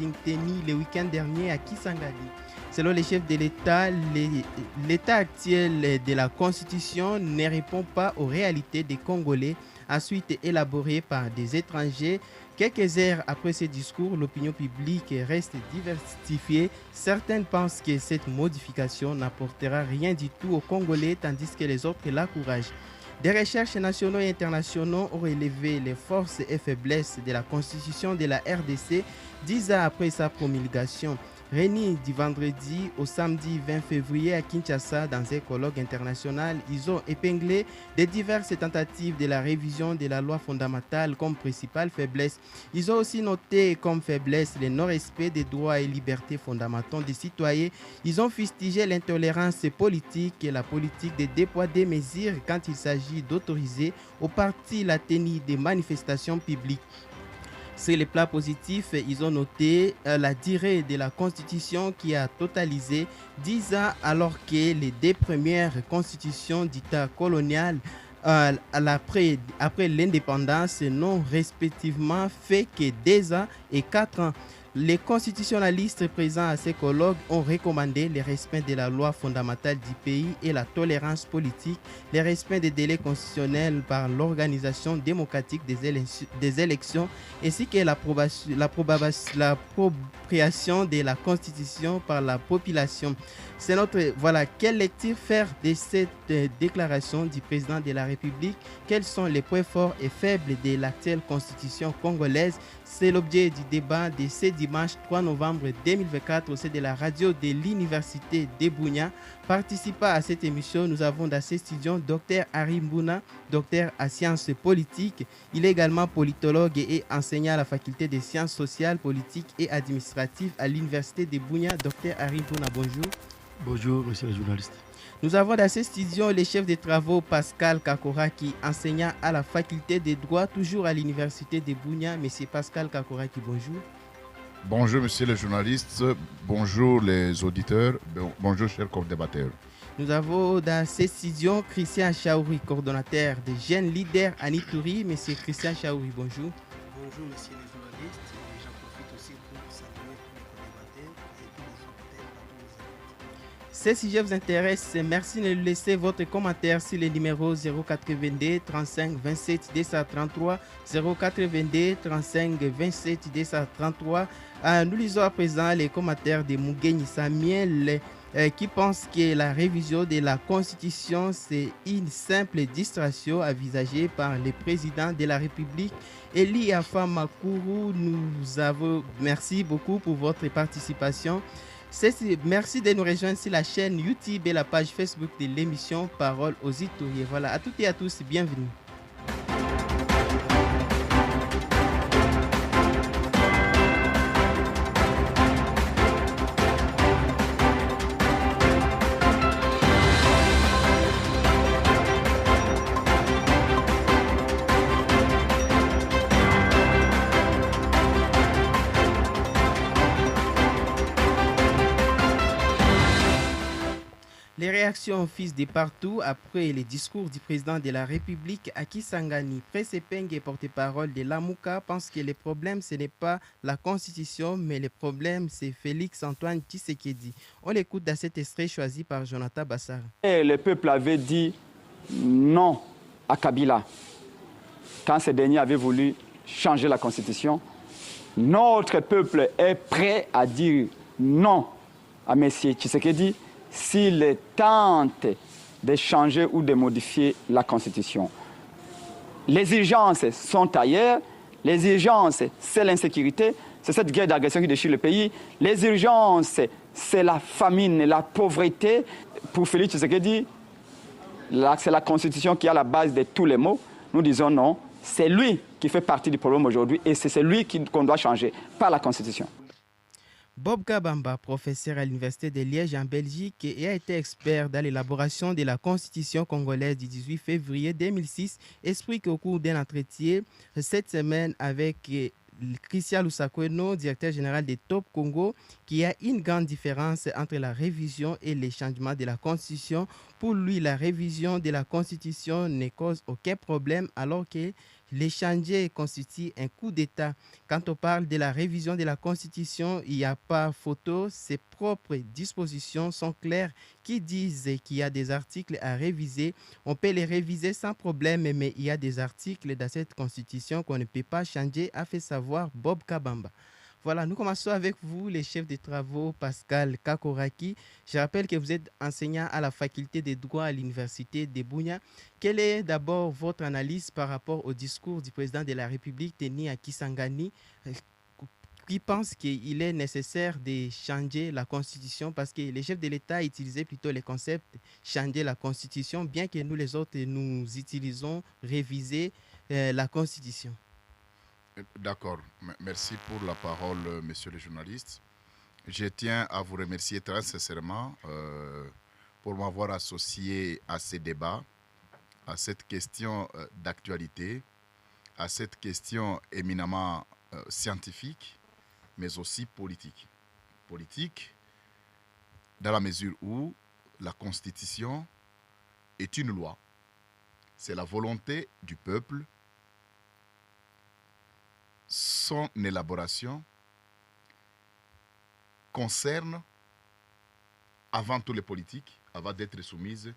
meeting tenu le week-end dernier à Kisangani. Selon les chefs de l'État, l'état actuel de la Constitution ne répond pas aux réalités des Congolais, ensuite élaboré par des étrangers. Quelques heures après ce discours, l'opinion publique reste diversifiée. Certains pensent que cette modification n'apportera rien du tout aux Congolais, tandis que les autres l'encouragent. Des recherches nationaux et internationaux ont relevé les forces et faiblesses de la Constitution de la RDC 10 ans après sa promulgation. Réunis du vendredi au samedi 20 février à Kinshasa dans un colloque international, ils ont épinglé des diverses tentatives de la révision de la loi fondamentale comme principale faiblesse. Ils ont aussi noté comme faiblesse le non-respect des droits et libertés fondamentaux des citoyens. Ils ont fustigé l'intolérance politique et la politique des deux poids deux mesures quand il s'agit d'autoriser aux partis la tenue des manifestations publiques. Sur les plats positifs, ils ont noté la durée de la Constitution qui a totalisé 10 ans alors que les deux premières constitutions d'État colonial après l'indépendance n'ont respectivement fait que 2 ans et 4 ans. Les constitutionnalistes présents à ces colloques ont recommandé le respect de la loi fondamentale du pays et la tolérance politique, le respect des délais constitutionnels par l'organisation démocratique des élections ainsi que l'appropriation de la Constitution par la population. C'est quelle lecture faire de cette déclaration du président de la République? Quels sont les points forts et faibles de l'actuelle Constitution congolaise? C'est l'objet du débat de ce dimanche 3 novembre 2024 au sein de la radio de l'Université de Bunia. Participant à cette émission, nous avons dans ces studios Dr Henri Mbouna, docteur en sciences politiques. Il est également politologue et enseignant à la faculté des sciences sociales, politiques et administratives à l'Université de Bunia. Dr Henri Mbouna, bonjour. Bonjour, monsieur le journaliste. Nous avons dans ces studios le chef de travaux Pascal Kakoraki, enseignant à la faculté de droit, toujours à l'université de Bunia. Monsieur Pascal Kakoraki, bonjour. Bonjour, monsieur le journaliste. Bonjour, les auditeurs. Bonjour, chers co-débatteurs. Nous avons dans ces studios Christian Chaouri, coordonnateur des jeunes leaders à Nituri. Monsieur Christian Chaouri, bonjour. Bonjour, monsieur le journaliste. J'en profite aussi pour saluer tous les co-débatteurs et tous les auditeurs. Si ce sujet vous intéresse, merci de laisser votre commentaire sur le numéro 082 35 27 233 082 35 27 233. Nous lisons à présent les commentaires de Mugenyi Samuel qui pense que la révision de la Constitution c'est une simple distraction envisagée par le président de la République. Eli Afamakourou, merci beaucoup pour votre participation. Merci de nous rejoindre sur la chaîne YouTube et la page Facebook de l'émission Parole aux Ituriens. Voilà, à toutes et à tous, bienvenue. Les réactions fusent de partout après les discours du président de la République à Kisangani. Presse Penge, porte-parole de l'Amouka, pense que le problème ce n'est pas la Constitution, mais le problème c'est Félix-Antoine Tshisekedi. On l'écoute dans cet extrait choisi par Jonathan Bassar. Le peuple avait dit non à Kabila quand ce dernier avait voulu changer la Constitution. Notre peuple est prêt à dire non à M. Tshisekedi s'il tente de changer ou de modifier la Constitution. Les urgences sont ailleurs. Les urgences, c'est l'insécurité. C'est cette guerre d'agression qui déchire le pays. Les urgences, c'est la famine, la pauvreté. Pour Félix Tshisekedi, c'est la Constitution qui est à la base de tous les maux. Nous disons non. C'est lui qui fait partie du problème aujourd'hui et c'est lui qu'on doit changer, pas la Constitution. Bob Kabamba, professeur à l'Université de Liège en Belgique et a été expert dans l'élaboration de la Constitution congolaise du 18 février 2006, explique au cours d'un entretien cette semaine avec Christian Lusakweno, directeur général de Top Congo, qu'il y a une grande différence entre la révision et les changements de la Constitution. Pour lui, la révision de la Constitution ne cause aucun problème alors que les changer constitue un coup d'État. Quand on parle de la révision de la Constitution, il n'y a pas photo. Ses propres dispositions sont claires qui disent qu'il y a des articles à réviser. On peut les réviser sans problème, mais il y a des articles dans cette Constitution qu'on ne peut pas changer, a fait savoir Bob Kabamba. Voilà, nous commençons avec vous, les chefs de travaux, Pascal Kakoraki. Je rappelle que vous êtes enseignant à la faculté de droit à l'université de Bunia. Quelle est d'abord votre analyse par rapport au discours du président de la République tenu à Kisangani, qui pense qu'il est nécessaire de changer la Constitution parce que les chefs de l'État utilisaient plutôt les concepts changer la Constitution, bien que nous les autres, nous utilisons réviser la Constitution. D'accord. Merci pour la parole, monsieur le journaliste. Je tiens à vous remercier très sincèrement pour m'avoir associé à ces débats, à cette question d'actualité, à cette question éminemment scientifique, mais aussi politique. Politique, dans la mesure où la Constitution est une loi. C'est la volonté du peuple. Son élaboration concerne avant tout les politiques, avant d'être soumise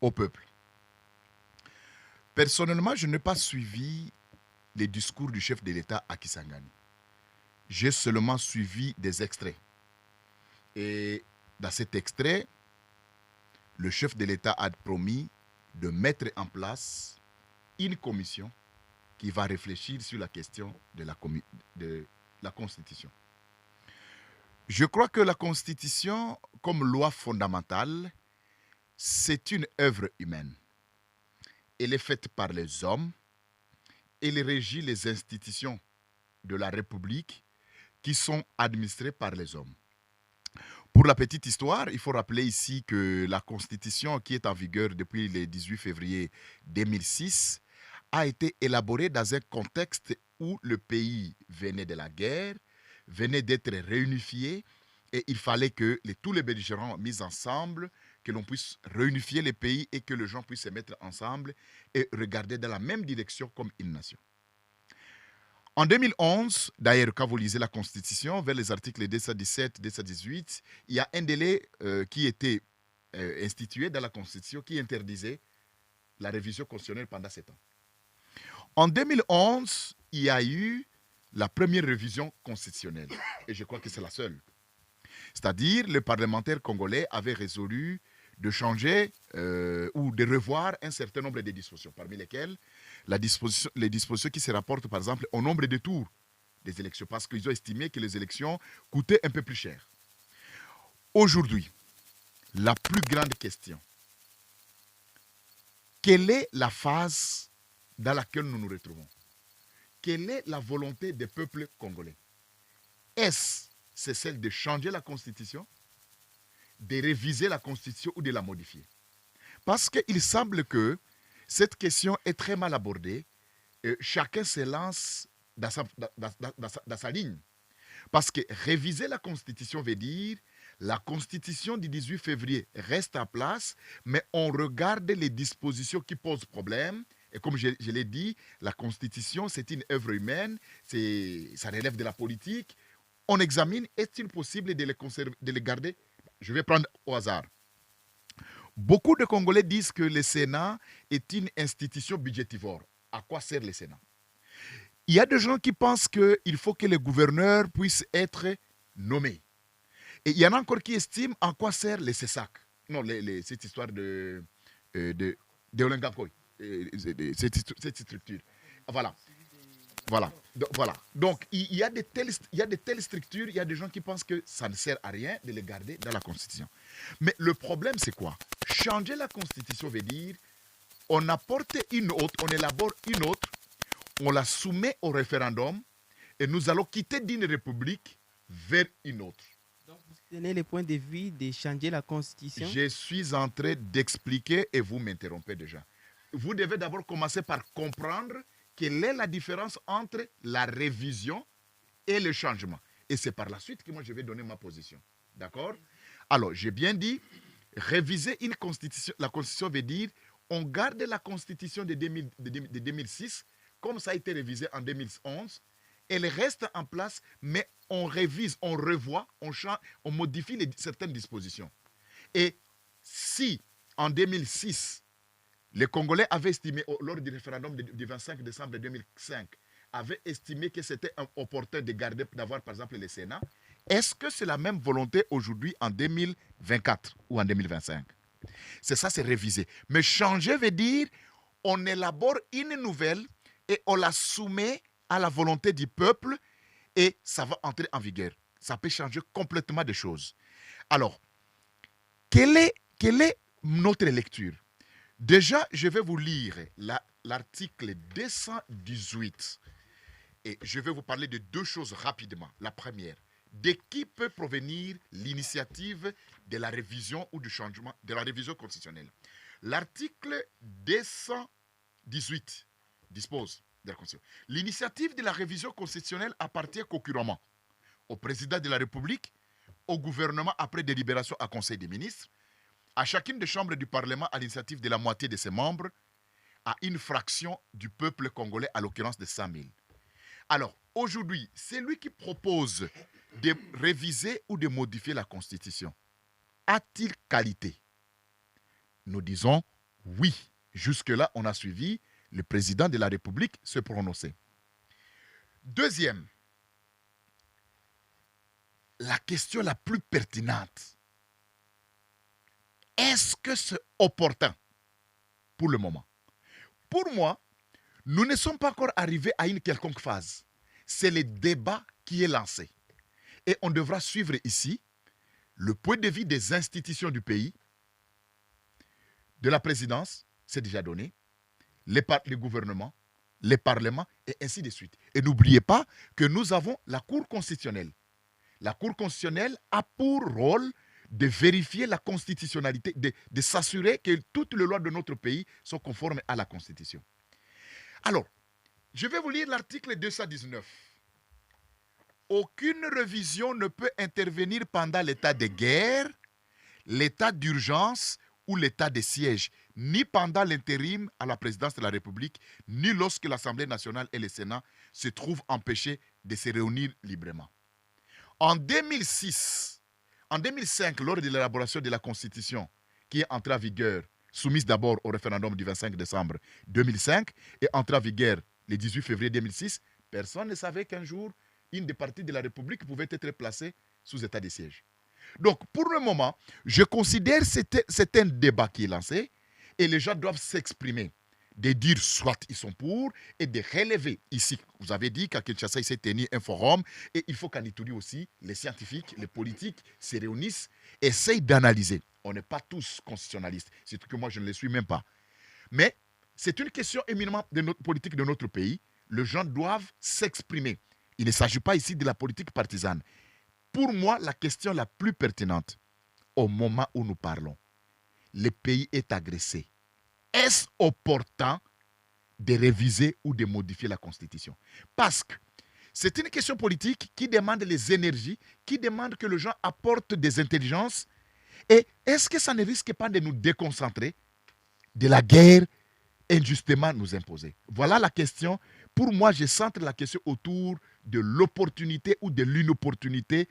au peuple. Personnellement, je n'ai pas suivi les discours du chef de l'État à Kisangani. J'ai seulement suivi des extraits. Et dans cet extrait, le chef de l'État a promis de mettre en place une commission qui va réfléchir sur la question de la Constitution. Je crois que la Constitution, comme loi fondamentale, c'est une œuvre humaine. Elle est faite par les hommes. Elle régit les institutions de la République qui sont administrées par les hommes. Pour la petite histoire, il faut rappeler ici que la Constitution qui est en vigueur depuis le 18 février 2006 a été élaborée dans un contexte où le pays venait de la guerre, venait d'être réunifié, et il fallait que tous les belligérants mis ensemble, que l'on puisse réunifier les pays et que les gens puissent se mettre ensemble et regarder dans la même direction comme une nation. En 2011, d'ailleurs, quand vous lisez la Constitution, vers les articles 217, 218, il y a un délai qui était institué dans la Constitution qui interdisait la révision constitutionnelle pendant 7 ans. En 2011, il y a eu la première révision constitutionnelle, et je crois que c'est la seule. C'est-à-dire, les parlementaires congolais avaient résolu de changer ou de revoir un certain nombre de dispositions, parmi lesquelles les dispositions qui se rapportent, par exemple, au nombre de tours des élections, parce qu'ils ont estimé que les élections coûtaient un peu plus cher. Aujourd'hui, la plus grande question, quelle est la phase dans laquelle nous nous retrouvons? Quelle est la volonté des peuples congolais? C'est celle de changer la Constitution, de réviser la Constitution ou de la modifier? Parce qu'il semble que cette question est très mal abordée. Chacun se lance dans sa ligne. Parce que réviser la Constitution veut dire la Constitution du 18 février reste en place, mais on regarde les dispositions qui posent problème. Et comme je l'ai dit, la Constitution, c'est une œuvre humaine, ça relève de la politique. On examine, est-il possible de les conserver, de les garder? Je vais prendre au hasard. Beaucoup de Congolais disent que le Sénat est une institution budgétivore. À quoi sert le Sénat? Il y a des gens qui pensent qu'il faut que les gouverneurs puissent être nommés. Et il y en a encore qui estiment en quoi sert le CESAC. Non, cette histoire de Olengakoy, cette structure. Voilà. Donc, il y a de telles structures, il y a des gens qui pensent que ça ne sert à rien de les garder dans la Constitution. Mais le problème, c'est quoi? Changer la Constitution veut dire on apporte une autre, on élabore une autre, on la soumet au référendum et nous allons quitter d'une république vers une autre. Donc, vous tenez le point de vue de changer la Constitution? Je suis en train d'expliquer et vous m'interrompez déjà. Vous devez d'abord commencer par comprendre quelle est la différence entre la révision et le changement. Et c'est par la suite que moi je vais donner ma position. D'accord? Alors, j'ai bien dit, réviser une constitution, la constitution veut dire, on garde la constitution de 2006 comme ça a été révisé en 2011, elle reste en place, mais on révise, on revoit, on change, on modifie certaines dispositions. Et si, en 2006, les Congolais avaient estimé, lors du référendum du 25 décembre 2005, avaient estimé que c'était opportun de garder, d'avoir par exemple le Sénat, est-ce que c'est la même volonté aujourd'hui en 2024 ou en 2025? C'est ça, c'est révisé. Mais changer veut dire, on élabore une nouvelle et on la soumet à la volonté du peuple et ça va entrer en vigueur. Ça peut changer complètement des choses. Alors, quelle est notre lecture? Déjà, je vais vous lire l'article 218 et je vais vous parler de deux choses rapidement. La première, de qui peut provenir l'initiative de la révision ou du changement, de la révision constitutionnelle. L'article 218 dispose de la Constitution. L'initiative de la révision constitutionnelle appartient concurremment au président de la République, au gouvernement après délibération à Conseil des ministres, à chacune des chambres du Parlement à l'initiative de la moitié de ses membres, à une fraction du peuple congolais, à l'occurrence de 100 000. Alors, aujourd'hui, c'est lui qui propose de réviser ou de modifier la Constitution. A-t-il qualité? Nous disons oui. Jusque-là, on a suivi le président de la République se prononcer. Deuxième, la question la plus pertinente. Est-ce que c'est opportun pour le moment? Pour moi, nous ne sommes pas encore arrivés à une quelconque phase. C'est le débat qui est lancé. Et on devra suivre ici le point de vue des institutions du pays, de la présidence, c'est déjà donné, les gouvernements, les parlements, et ainsi de suite. Et n'oubliez pas que nous avons la Cour constitutionnelle. La Cour constitutionnelle a pour rôle de vérifier la constitutionnalité, de s'assurer que toutes les lois de notre pays sont conformes à la Constitution. Alors, je vais vous lire l'article 219. Aucune révision ne peut intervenir pendant l'état de guerre, l'état d'urgence ou l'état de siège, ni pendant l'intérim à la présidence de la République, ni lorsque l'Assemblée nationale et le Sénat se trouvent empêchés de se réunir librement. En 2005, lors de l'élaboration de la Constitution, qui est entrée en vigueur, soumise d'abord au référendum du 25 décembre 2005 et entrée en vigueur le 18 février 2006, personne ne savait qu'un jour, une des parties de la République pouvait être placée sous état de siège. Donc, pour le moment, je considère que c'est un débat qui est lancé et les gens doivent s'exprimer, de dire soit ils sont pour et de relever. Ici, vous avez dit qu'à Kinshasa, il s'est tenu un forum et il faut qu'en Ituri aussi, les scientifiques, les politiques se réunissent, essayent d'analyser. On n'est pas tous constitutionnalistes, c'est que moi je ne le suis même pas. Mais c'est une question éminemment de notre politique de notre pays. Les gens doivent s'exprimer. Il ne s'agit pas ici de la politique partisane. Pour moi, la question la plus pertinente, au moment où nous parlons, le pays est agressé. Est-ce opportun de réviser ou de modifier la Constitution? Parce que c'est une question politique qui demande les énergies, qui demande que les gens apportent des intelligences. Et est-ce que ça ne risque pas de nous déconcentrer de la guerre injustement nous imposée? Voilà la question. Pour moi, je centre la question autour de l'opportunité ou de l'inopportunité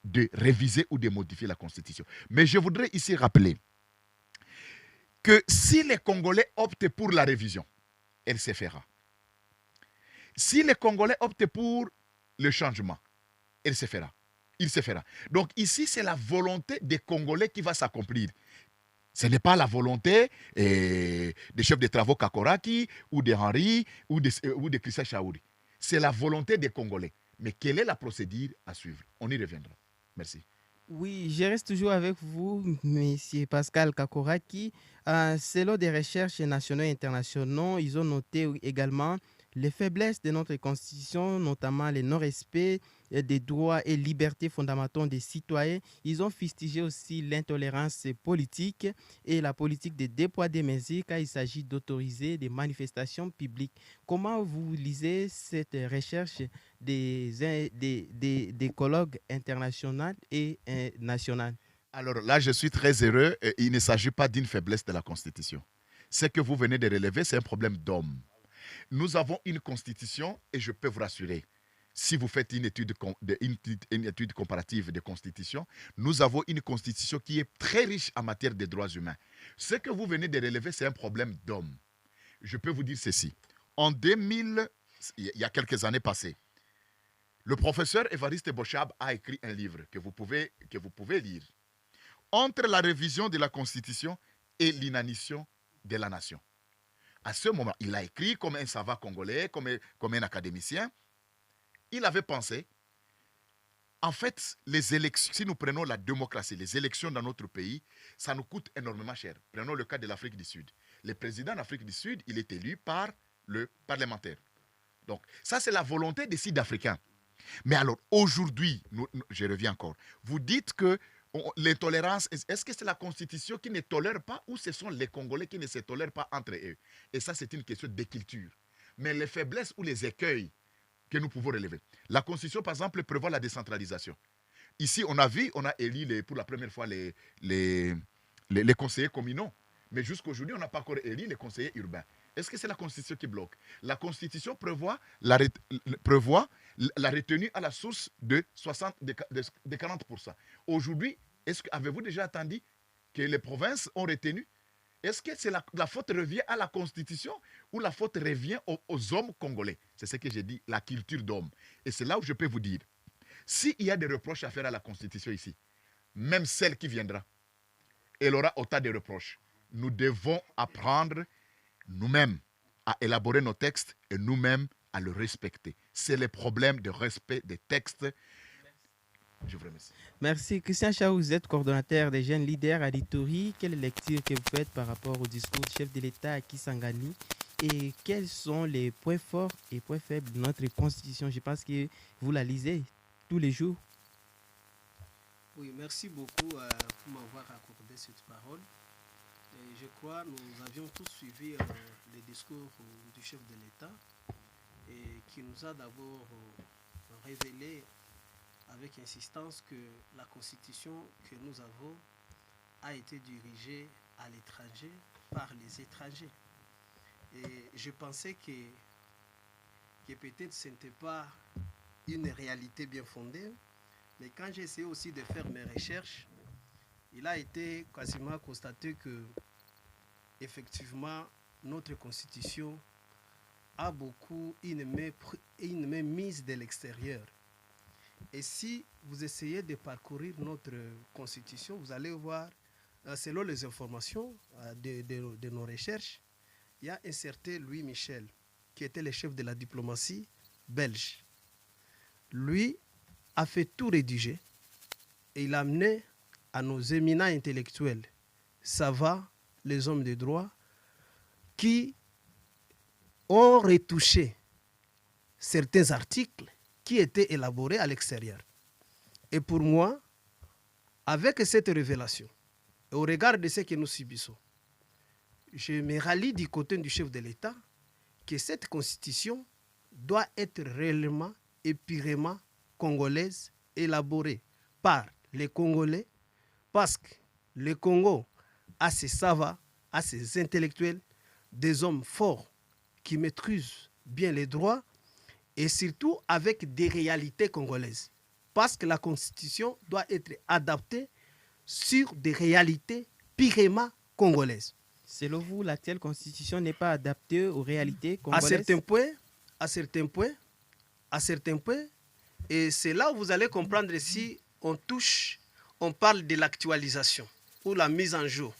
de réviser ou de modifier la Constitution. Mais je voudrais ici rappeler que si les Congolais optent pour la révision, elle se fera. Si les Congolais optent pour le changement, elle se fera. Il se fera. Donc ici, c'est la volonté des Congolais qui va s'accomplir. Ce n'est pas la volonté des chefs de travaux Kakoraki ou de Henri ou de Christian Chaouri. C'est la volonté des Congolais. Mais quelle est la procédure à suivre? On y reviendra. Merci. Oui, je reste toujours avec vous, M. Pascal Kakoraki. Selon des recherches nationaux et internationaux, ils ont noté également les faiblesses de notre Constitution, notamment le non-respect des droits et libertés fondamentaux des citoyens. Ils ont fustigé aussi l'intolérance politique et la politique de deux poids deux mesures quand il s'agit d'autoriser des manifestations publiques. Comment vous lisez cette recherche des colloques internationaux et nationaux? Alors là, je suis très heureux. Il ne s'agit pas d'une faiblesse de la Constitution. Ce que vous venez de relever, c'est un problème d'homme. Nous avons une constitution et je peux vous rassurer, si vous faites une étude comparative de constitution, nous avons une constitution qui est très riche en matière de droits humains. Ce que vous venez de relever, c'est un problème d'homme. Je peux vous dire ceci. En 2000, il y a quelques années passées, le professeur Évariste Bochab a écrit un livre que vous pouvez lire. Entre la révision de la Constitution et l'inanition de la nation. À ce moment, il a écrit comme un savant congolais, comme un académicien. Il avait pensé, en fait, les élections, si nous prenons la démocratie, les élections dans notre pays, ça nous coûte énormément cher. Prenons le cas de l'Afrique du Sud. Le président d'Afrique du Sud, il est élu par le parlementaire. Donc, ça, c'est la volonté des Sud-Africains. Mais alors, aujourd'hui, je reviens encore, vous dites que l'intolérance, est-ce que c'est la Constitution qui ne tolère pas ou ce sont les Congolais qui ne se tolèrent pas entre eux? Et ça, c'est une question de culture. Mais les faiblesses ou les écueils que nous pouvons relever. La Constitution, par exemple, prévoit la décentralisation. Ici, on a élu pour la première fois les conseillers communaux. Mais jusqu'aujourd'hui, on n'a pas encore élu les conseillers urbains. Est-ce que c'est la Constitution qui bloque? La Constitution prévoit la retenue à la source de 40%. Aujourd'hui, avez-vous déjà entendu que les provinces ont retenu? Est-ce que c'est la faute revient à la Constitution ou la faute revient aux hommes congolais? C'est ce que j'ai dit, la culture d'homme. Et c'est là où je peux vous dire, s'il y a des reproches à faire à la Constitution ici, même celle qui viendra, elle aura autant de reproches. Nous devons apprendre nous-mêmes à élaborer nos textes et nous-mêmes à le respecter. C'est le problème de respect des textes. Je vous remercie. Merci. Christian Chaou, vous êtes coordonnateur des jeunes leaders à l'Ituri. Quelle lecture que vous faites par rapport au discours du chef de l'État à Kisangani et quels sont les points forts et points faibles de notre constitution? Je pense que vous la lisez tous les jours. Oui, merci beaucoup pour m'avoir accordé cette parole. Et je crois que nous avions tous suivi le discours du chef de l'État et qui nous a d'abord révélé avec insistance que la constitution que nous avons a été dirigée à l'étranger par les étrangers. Et je pensais que peut-être ce n'était pas une réalité bien fondée, mais quand j'ai essayé aussi de faire mes recherches, il a été quasiment constaté que effectivement notre constitution a beaucoup une main mise de l'extérieur. Et si vous essayez de parcourir notre constitution, vous allez voir, selon les informations de nos recherches, il y a un certain Louis Michel, qui était le chef de la diplomatie belge. Lui a fait tout rédiger et il a amené à nos éminents intellectuels, savants, les hommes de droit, qui ont retouché certains articles qui étaient élaborés à l'extérieur. Et pour moi, avec cette révélation, et au regard de ce que nous subissons, je me rallie du côté du chef de l'État que cette constitution doit être réellement et purement congolaise, élaborée par les Congolais, parce que le Congo a ses savants, a ses intellectuels, des hommes forts qui maîtrisent bien les droits et surtout avec des réalités congolaises. Parce que la Constitution doit être adaptée sur des réalités purement congolaises. Selon vous, l'actuelle Constitution n'est pas adaptée aux réalités congolaises? À certains points, et c'est là où vous allez comprendre si on parle de l'actualisation ou la mise en jour.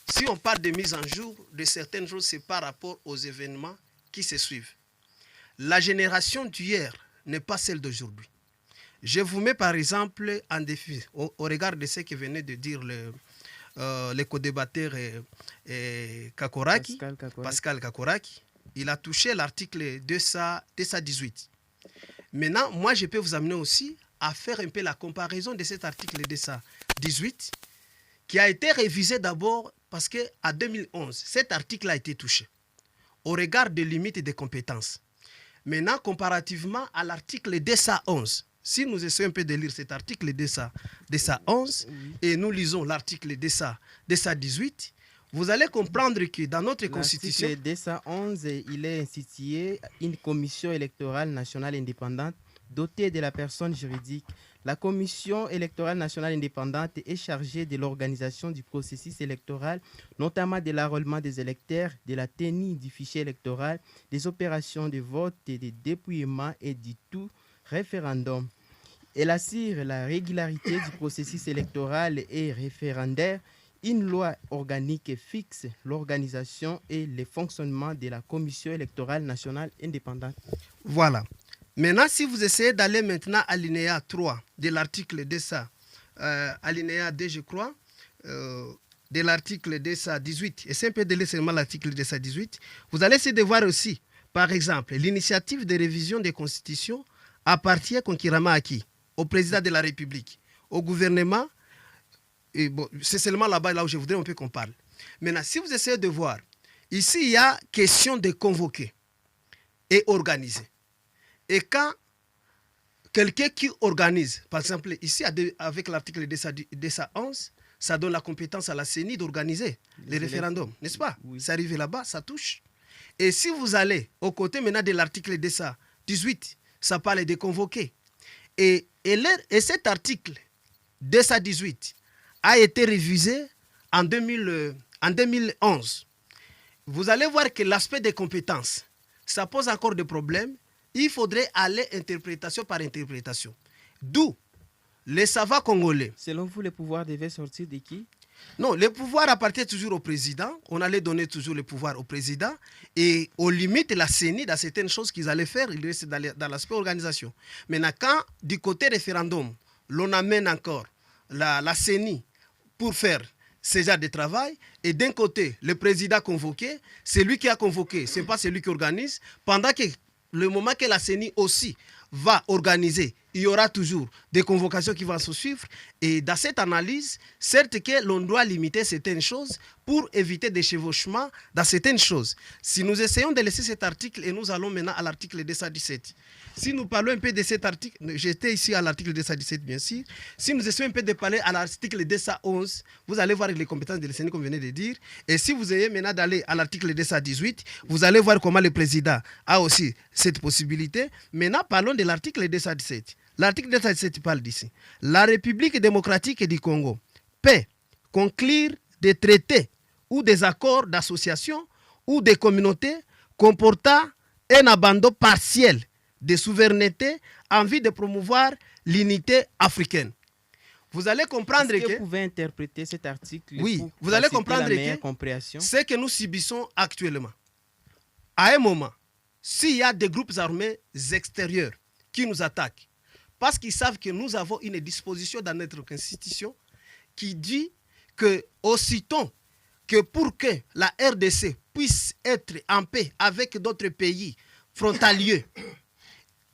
Si on parle de mise en jour de certaines choses, c'est par rapport aux événements qui se suivent. La génération d'hier n'est pas celle d'aujourd'hui. Je vous mets par exemple en défi, au regard de ce que venait de dire le co-débatteur Pascal Kakoraki. Il a touché l'article 218. Maintenant, moi, je peux vous amener aussi à faire un peu la comparaison de cet article 218 qui a été révisé d'abord parce qu'en 2011, cet article a été touché au regard des limites et des compétences. Maintenant, comparativement à l'article 211, si nous essayons un peu de lire cet article 211 et nous lisons l'article 218, vous allez comprendre que dans notre constitution... L'article 211, il est institué une commission électorale nationale indépendante dotée de la personne juridique. La commission électorale nationale indépendante est chargée de l'organisation du processus électoral, notamment de l'enrôlement des électeurs, de la tenue du fichier électoral, des opérations de vote et de dépouillement et du tout référendum. Elle assure la régularité du processus électoral et référendaire. Une loi organique fixe l'organisation et le fonctionnement de la commission électorale nationale indépendante. Voilà. Maintenant, si vous essayez d'aller maintenant à l'alinéa 3 de l'article 200, alinéa 2, je crois, de l'article 218, et c'est un peu de seulement l'article 218, vous allez essayer de voir aussi, par exemple, l'initiative de révision des constitutions appartient concurremment à qui? Au président de la République, au gouvernement. Et bon, c'est seulement là-bas, là où je voudrais un peu qu'on parle. Maintenant, si vous essayez de voir, ici, il y a question de convoquer et organiser. Et quand quelqu'un qui organise, par exemple, ici, avec l'article 211, ça donne la compétence à la CENI d'organiser les référendums, n'est-ce pas? Oui. Ça arrive là-bas, ça touche. Et si vous allez au côté maintenant de l'article 218, ça parle de convoquer. Et cet article 218 a été révisé en 2011. Vous allez voir que l'aspect des compétences, ça pose encore des problèmes. Il faudrait aller interprétation par interprétation. D'où les savants congolais. Selon vous, le pouvoir devait sortir de qui? Non, le pouvoir appartient toujours au président. On allait donner toujours le pouvoir au président. Et aux limites, la CENI, dans certaines choses qu'ils allaient faire, il reste dans l'aspect organisation. Maintenant, quand du côté référendum, l'on amène encore la CENI pour faire ce genre de travail, et d'un côté, le président convoqué, c'est lui qui a convoqué, ce n'est pas celui qui organise, pendant que le moment que la CENI aussi va organiser, il y aura toujours des convocations qui vont se suivre. Et dans cette analyse, certes que l'on doit limiter certaines choses pour éviter des chevauchements dans certaines choses. Si nous essayons de laisser cet article, et nous allons maintenant à l'article 217. Si nous parlons un peu de cet article, j'étais ici à l'article 217 bien sûr. Si nous essayons un peu de parler à l'article 211, vous allez voir les compétences de la CENI comme venait de dire. Et si vous ayez maintenant d'aller à l'article 218, vous allez voir comment le président a aussi cette possibilité. Maintenant, parlons de l'article 217. L'article 217 parle d'ici. La République démocratique du Congo peut conclure des traités ou des accords d'association ou des communautés comportant un abandon partiel de souveraineté en vue de promouvoir l'unité africaine. Vous allez comprendre Est-ce que... vous pouvez interpréter cet article? Oui, vous allez comprendre que compréhension? ce que nous subissons actuellement, à un moment, s'il y a des groupes armés extérieurs qui nous attaquent, parce qu'ils savent que nous avons une disposition dans notre constitution qui dit que aussitôt que pour que la RDC puisse être en paix avec d'autres pays frontaliers,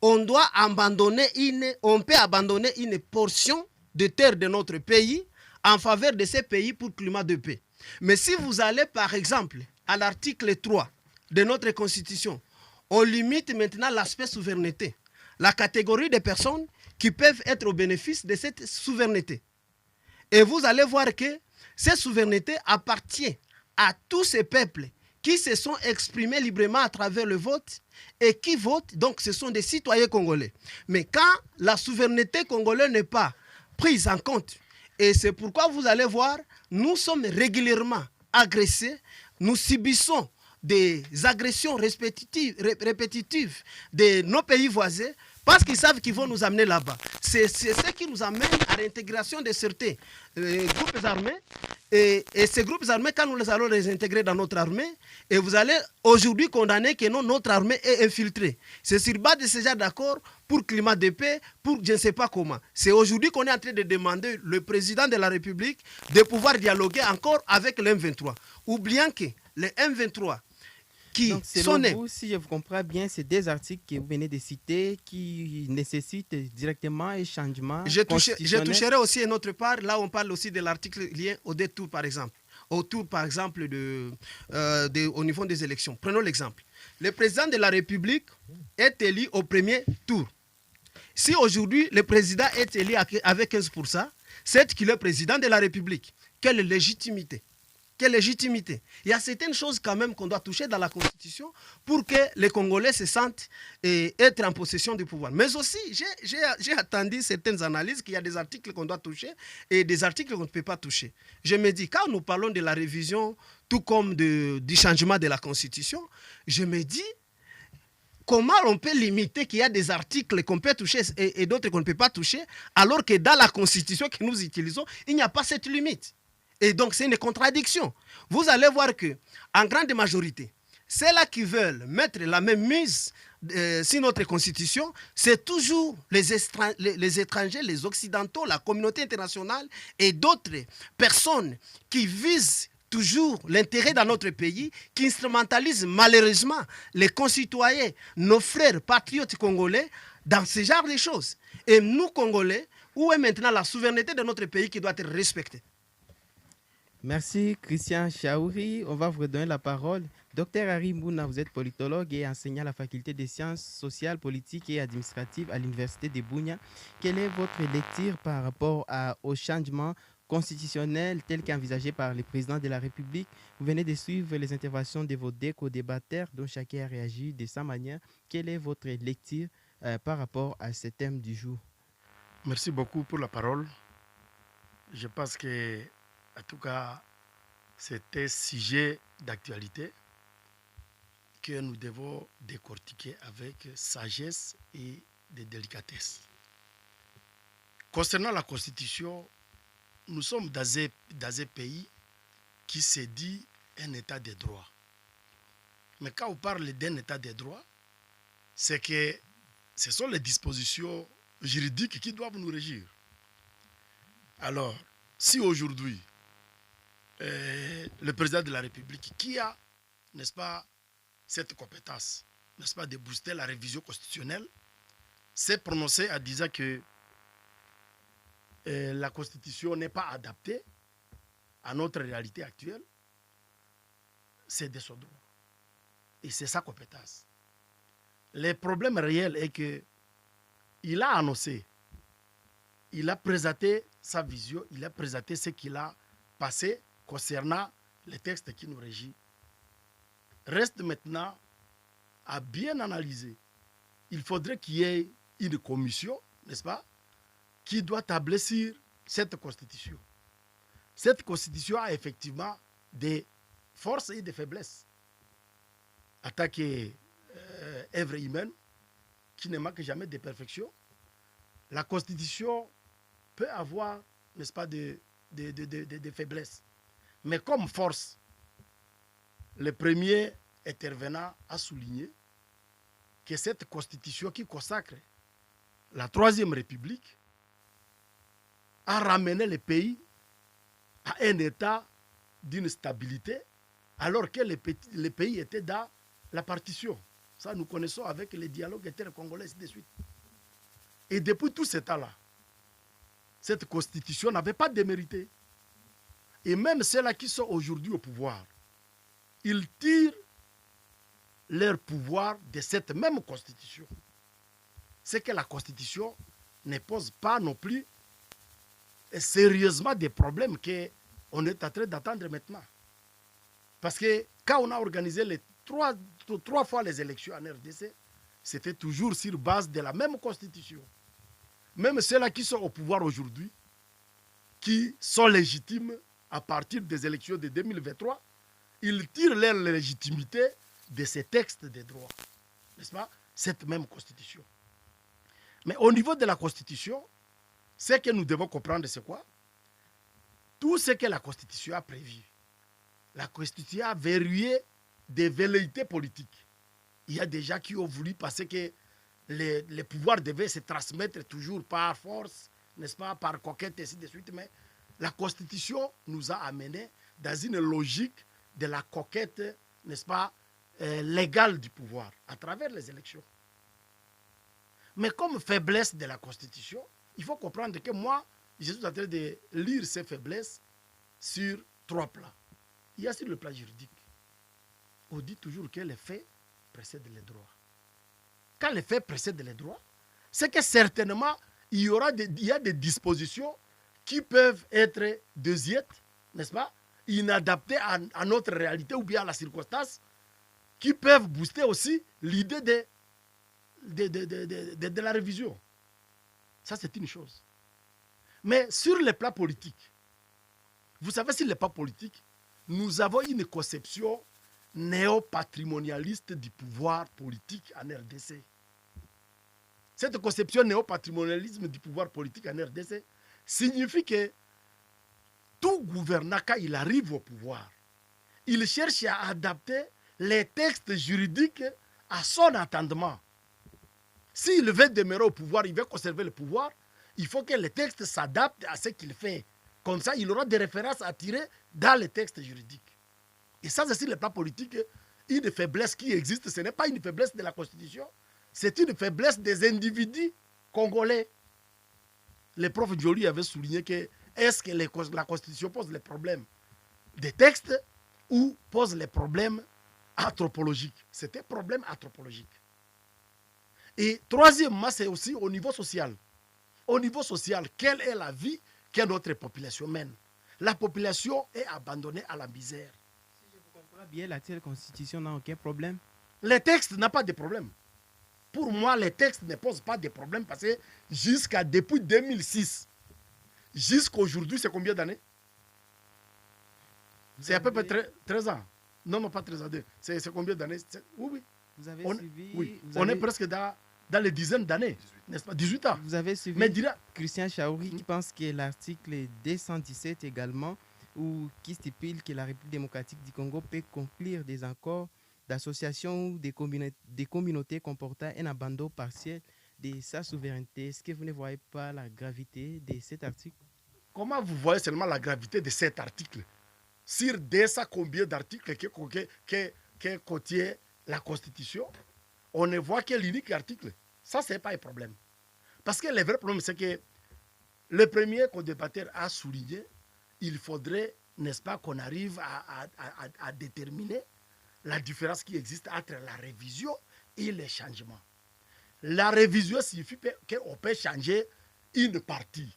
on peut abandonner une portion de terre de notre pays en faveur de ces pays pour climat de paix. Mais si vous allez par exemple à l'article 3 de notre constitution, on limite maintenant l'aspect souveraineté, la catégorie de personnes qui peuvent être au bénéfice de cette souveraineté. Et vous allez voir que cette souveraineté appartient à tous ces peuples qui se sont exprimés librement à travers le vote et qui votent, donc ce sont des citoyens congolais. Mais quand la souveraineté congolaise n'est pas prise en compte, et c'est pourquoi vous allez voir, nous sommes régulièrement agressés, nous subissons des agressions répétitives de nos pays voisins, parce qu'ils savent qu'ils vont nous amener là-bas. C'est ce qui nous amène à l'intégration de certains groupes armés. Et ces groupes armés, quand nous les allons les intégrer dans notre armée, et vous allez aujourd'hui condamner que notre armée est infiltrée. C'est sur base de ce genre d'accord pour climat de paix, pour je ne sais pas comment. C'est aujourd'hui qu'on est en train de demander le président de la République de pouvoir dialoguer encore avec le M23. Oubliant que le M23, donc, selon vous, si je vous comprends bien, c'est des articles que vous venez de citer qui nécessitent directement un changement Je toucherai aussi une autre part. Là, on parle aussi de l'article lié au détour, par exemple. Autour, par exemple, au niveau des élections. Prenons l'exemple. Le président de la République est élu au premier tour. Si aujourd'hui, le président est élu avec 15%, c'est qu'il est président de la République. Quelle légitimité? Quelle légitimité? Il y a certaines choses quand même qu'on doit toucher dans la Constitution pour que les Congolais se sentent être en possession du pouvoir. Mais aussi, j'ai attendu certaines analyses qu'il y a des articles qu'on doit toucher et des articles qu'on ne peut pas toucher. Je me dis, quand nous parlons de la révision, tout comme du changement de la Constitution, je me dis, comment on peut limiter qu'il y a des articles qu'on peut toucher et d'autres qu'on ne peut pas toucher, alors que dans la Constitution que nous utilisons, il n'y a pas cette limite. Et donc, c'est une contradiction. Vous allez voir qu'en grande majorité, ceux-là qui veulent mettre la même mise sur notre Constitution, c'est toujours les étrangers, les Occidentaux, la communauté internationale et d'autres personnes qui visent toujours l'intérêt dans notre pays, qui instrumentalisent malheureusement les concitoyens, nos frères patriotes congolais, dans ce genre de choses. Et nous, Congolais, où est maintenant la souveraineté de notre pays qui doit être respectée? Merci Christian Chaouri. On va vous redonner la parole. Docteur Harry Mouna, vous êtes politologue et enseignant à la faculté des sciences sociales, politiques et administratives à l'université de Bunia. Quelle est votre lecture par rapport au changement constitutionnel tel qu'envisagé par le président de la République? Vous venez de suivre les interventions de vos deux co-débatteurs dont chacun a réagi de sa manière. Quelle est votre lecture par rapport à ce thème du jour? Merci beaucoup pour la parole. Je pense que, en tout cas, c'est un sujet d'actualité que nous devons décortiquer avec sagesse et de délicatesse. Concernant la Constitution, nous sommes dans un pays qui se dit un état de droit. Mais quand on parle d'un état de droit, c'est que ce sont les dispositions juridiques qui doivent nous régir. Alors, si aujourd'hui, le président de la République, qui a, n'est-ce pas, cette compétence, n'est-ce pas, de booster la révision constitutionnelle, s'est prononcé en disant que la Constitution n'est pas adaptée à notre réalité actuelle, c'est de son droit. Et c'est sa compétence. Le problème réel est que il a annoncé, il a présenté sa vision, il a présenté ce qu'il a passé concernant les textes qui nous régissent. Reste maintenant à bien analyser. Il faudrait qu'il y ait une commission, n'est-ce pas, qui doit tabler sur cette constitution. Cette constitution a effectivement des forces et des faiblesses. En tant qu'œuvre humaine, qui ne manque jamais de perfection, la constitution peut avoir, n'est-ce pas, des faiblesses. Mais comme force, le premier intervenant a souligné que cette constitution qui consacre la Troisième République a ramené le pays à un état d'une stabilité alors que le pays était dans la partition. Ça, nous connaissons avec les dialogues intercongolais et de suite. Et depuis tout ce temps-là, cette constitution n'avait pas démérité. Et même ceux-là qui sont aujourd'hui au pouvoir, ils tirent leur pouvoir de cette même constitution. C'est que la constitution ne pose pas non plus sérieusement des problèmes qu'on est en train d'attendre maintenant. Parce que quand on a organisé les trois fois les élections en RDC, c'était toujours sur base de la même constitution. Même ceux-là qui sont au pouvoir aujourd'hui, qui sont légitimes à partir des élections de 2023, ils tirent leur légitimité de ces textes de droit. N'est-ce pas? Cette même constitution. Mais au niveau de la constitution, ce que nous devons comprendre, c'est quoi? Tout ce que la constitution a prévu. La constitution a verrouillé des velléités politiques. Il y a des gens qui ont voulu penser que les pouvoirs devaient se transmettre toujours par force, n'est-ce pas, par conquête, et ainsi de suite. Mais la Constitution nous a amenés dans une logique de la conquête, n'est-ce pas, légale du pouvoir, à travers les élections. Mais comme faiblesse de la Constitution, il faut comprendre que moi, je suis en train de lire ces faiblesses sur trois plans. Il y a sur le plan juridique. On dit toujours que les faits précèdent les droits. Quand les faits précèdent les droits, c'est que certainement, il y a des dispositions qui peuvent être désuètes, n'est-ce pas, inadaptés à notre réalité ou bien à la circonstance, qui peuvent booster aussi l'idée de la révision. Ça, c'est une chose. Mais sur le plan politique, vous savez, sur le plan politique, nous avons une conception néo-patrimonialiste du pouvoir politique en RDC. Cette conception néo-patrimonialisme du pouvoir politique en RDC signifie que tout gouvernant, quand il arrive au pouvoir, il cherche à adapter les textes juridiques à son entendement. S'il veut demeurer au pouvoir, il veut conserver le pouvoir, il faut que les textes s'adaptent à ce qu'il fait. Comme ça, il aura des références à tirer dans les textes juridiques. Et ça, c'est sur le plan politique, une faiblesse qui existe. Ce n'est pas une faiblesse de la Constitution, c'est une faiblesse des individus congolais. Le prof Joly avait souligné que est-ce que la Constitution pose les problèmes des textes ou pose les problèmes anthropologiques? C'était problème anthropologique. Et troisièmement, c'est aussi au niveau social. Au niveau social, quelle est la vie que notre population mène? La population est abandonnée à la misère. Si je vous comprends bien, l'actuelle constitution n'a aucun problème. Les textes n'ont pas de problème. Pour moi, les textes ne posent pas de problème parce que depuis 2006, jusqu'à aujourd'hui, c'est combien d'années? C'est à peu près 13 ans. Non, pas 13 ans. C'est combien d'années? Oui. Vous avez suivi... Oui. Vous On avez... est presque dans les dizaines d'années, n'est-ce pas? 18 ans. Vous avez suivi Christian Chaouri qui pense que l'article 217 également, qui stipule que la République démocratique du Congo peut conclure des accords d'association ou des communautés comportant un abandon partiel de sa souveraineté. Est-ce que vous ne voyez pas la gravité de cet article? Comment vous voyez seulement la gravité de cet article? Sur 200 combien d'articles que contient la Constitution, on ne voit que l'unique article. Ça, ce n'est pas un problème. Parce que le vrai problème, c'est que le premier co-débatteur a souligné, il faudrait, n'est-ce pas, qu'on arrive à déterminer la différence qui existe entre la révision et les changements. La révision signifie qu'on peut changer une partie.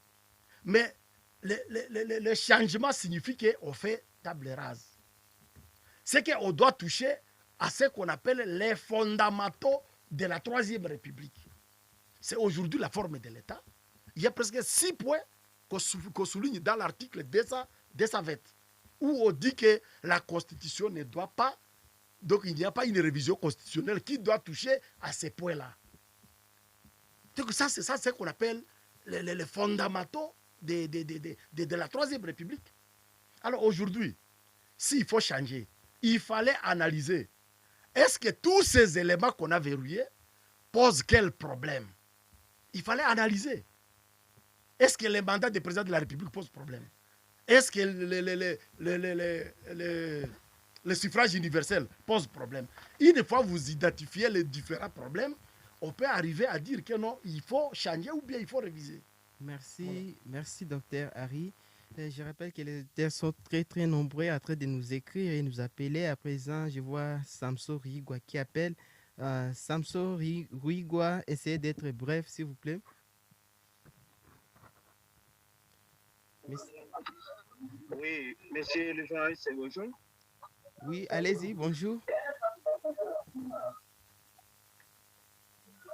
Mais le changement signifie qu'on fait table rase. C'est qu'on doit toucher à ce qu'on appelle les fondamentaux de la Troisième République. C'est aujourd'hui la forme de l'État. Il y a presque 6 points qu'on souligne dans l'article 220, où on dit que la Constitution ne doit pas, donc il n'y a pas une révision constitutionnelle qui doit toucher à ces points-là. Donc ça, c'est ce qu'on appelle les fondamentaux de la Troisième République. Alors aujourd'hui, s'il faut changer, il fallait analyser. Est-ce que tous ces éléments qu'on a verrouillés posent quel problème? Il fallait analyser. Est-ce que le mandat du président de la République pose problème? Est-ce que le suffrage universel pose problème? Une fois que vous identifiez les différents problèmes, on peut arriver à dire que non, il faut changer ou bien il faut réviser. Merci, voilà. Merci Dr Harry. Je rappelle que les auditeurs sont très nombreux en train de nous écrire et nous appeler. À présent, je vois Samso Rigua qui appelle. Samso Rigua, essayez d'être bref, s'il vous plaît. Oui, monsieur le journaliste, bonjour. Oui, allez-y, bonjour.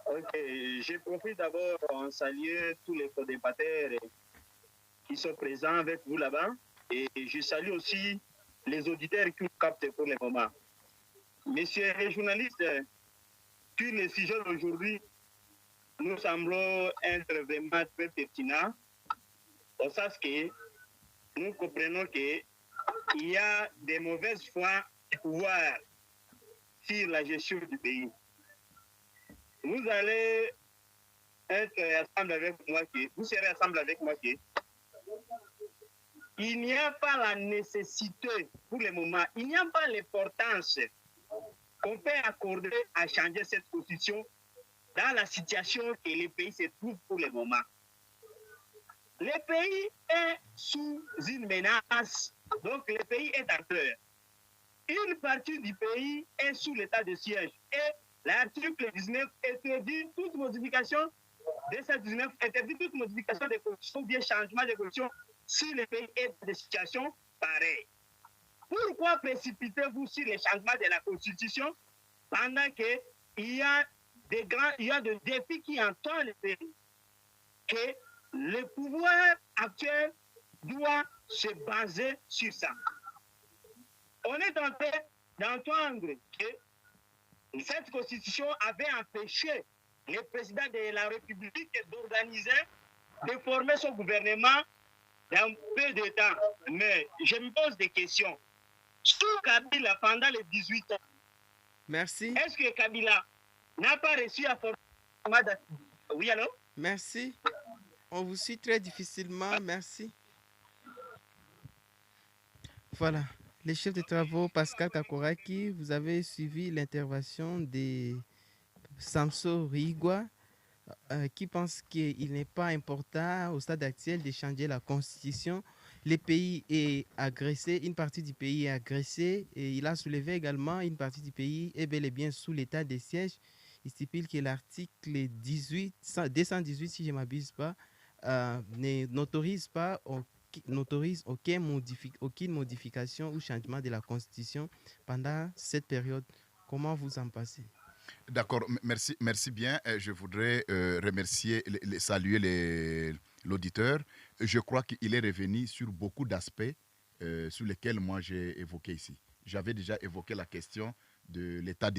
Ok, je profite d'abord en saluer tous les co-débatteurs qui sont présents avec vous là-bas. Et je salue aussi les auditeurs qui nous captent pour le moment. Messieurs les journalistes, sur le sujet d'aujourd'hui, nous semblons être vraiment très pertinents, au sens que nous comprenons qu'il y a des mauvaises foi du pouvoir sur la gestion du pays. Vous allez être ensemble avec moi, vous serez ensemble avec moi que il n'y a pas la nécessité pour le moment, il n'y a pas l'importance qu'on peut accorder à changer cette constitution dans la situation que le pays se trouve pour le moment. Le pays est sous une menace, donc le pays est en peur. Une partie du pays est sous l'état de siège et l'article 19 interdit toute modification de cette 19 interdit toute modification des constitutions ou bien changement des constitutions si le pays est dans des situations pareilles. Pourquoi précipitez-vous sur les changements de la Constitution pendant qu'il y a des défis qui entourent le pays? Que le pouvoir actuel doit se baser sur ça. On est en train d'entendre que cette constitution avait empêché le président de la République d'organiser, de former son gouvernement dans peu de temps. Mais je me pose des questions. Sur Kabila pendant les 18 ans, Merci. est-ce que Kabila n'a pas reçu un format? Oui, allô? Merci. On vous suit très difficilement. Merci. Voilà. Les chefs de travaux, Pascal Kakoraki, vous avez suivi l'intervention de Samso Rigwa, qui pense qu'il n'est pas important au stade actuel de changer la constitution. Le pays est agressé, une partie du pays est agressée, et il a soulevé également une partie du pays est bel et bien sous l'état de siège. Il stipule que l'article 218, si je ne m'abuse pas, n'autorise aucune modification ou changement de la Constitution pendant cette période. Comment vous en passez? D'accord, merci bien. Je voudrais remercier, saluer l'auditeur. Je crois qu'il est revenu sur beaucoup d'aspects sur lesquels moi j'ai évoqué ici. J'avais déjà évoqué la question de l'état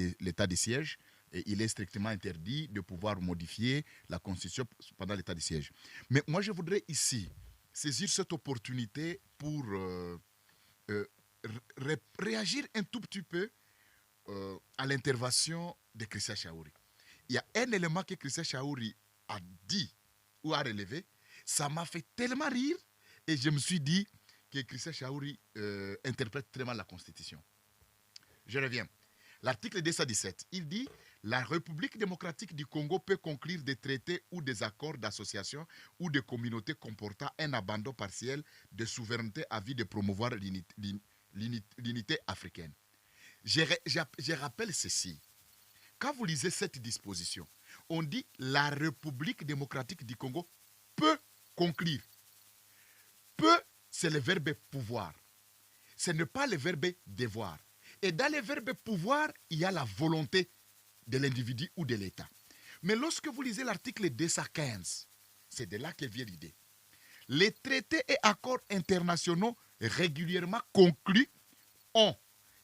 de siège. Et il est strictement interdit de pouvoir modifier la Constitution pendant l'état de siège. Mais moi, je voudrais ici saisir cette opportunité pour réagir un tout petit peu à l'intervention de Christian Chaouri. Il y a un élément que Christian Chaouri a dit ou a relevé, ça m'a fait tellement rire et je me suis dit que Christian Chaouri interprète très mal la Constitution. Je reviens. L'article 217, il dit « La République démocratique du Congo peut conclure des traités ou des accords d'association ou de communautés comportant un abandon partiel de souveraineté à vue de promouvoir l'unité africaine. » Je rappelle ceci. Quand vous lisez cette disposition, on dit « La République démocratique du Congo peut conclure ». Peut, c'est le verbe « pouvoir ». Ce n'est pas le verbe « devoir ». Et dans le verbe pouvoir, il y a la volonté de l'individu ou de l'État. Mais lorsque vous lisez l'article 215, c'est de là que vient l'idée. Les traités et accords internationaux régulièrement conclus ont,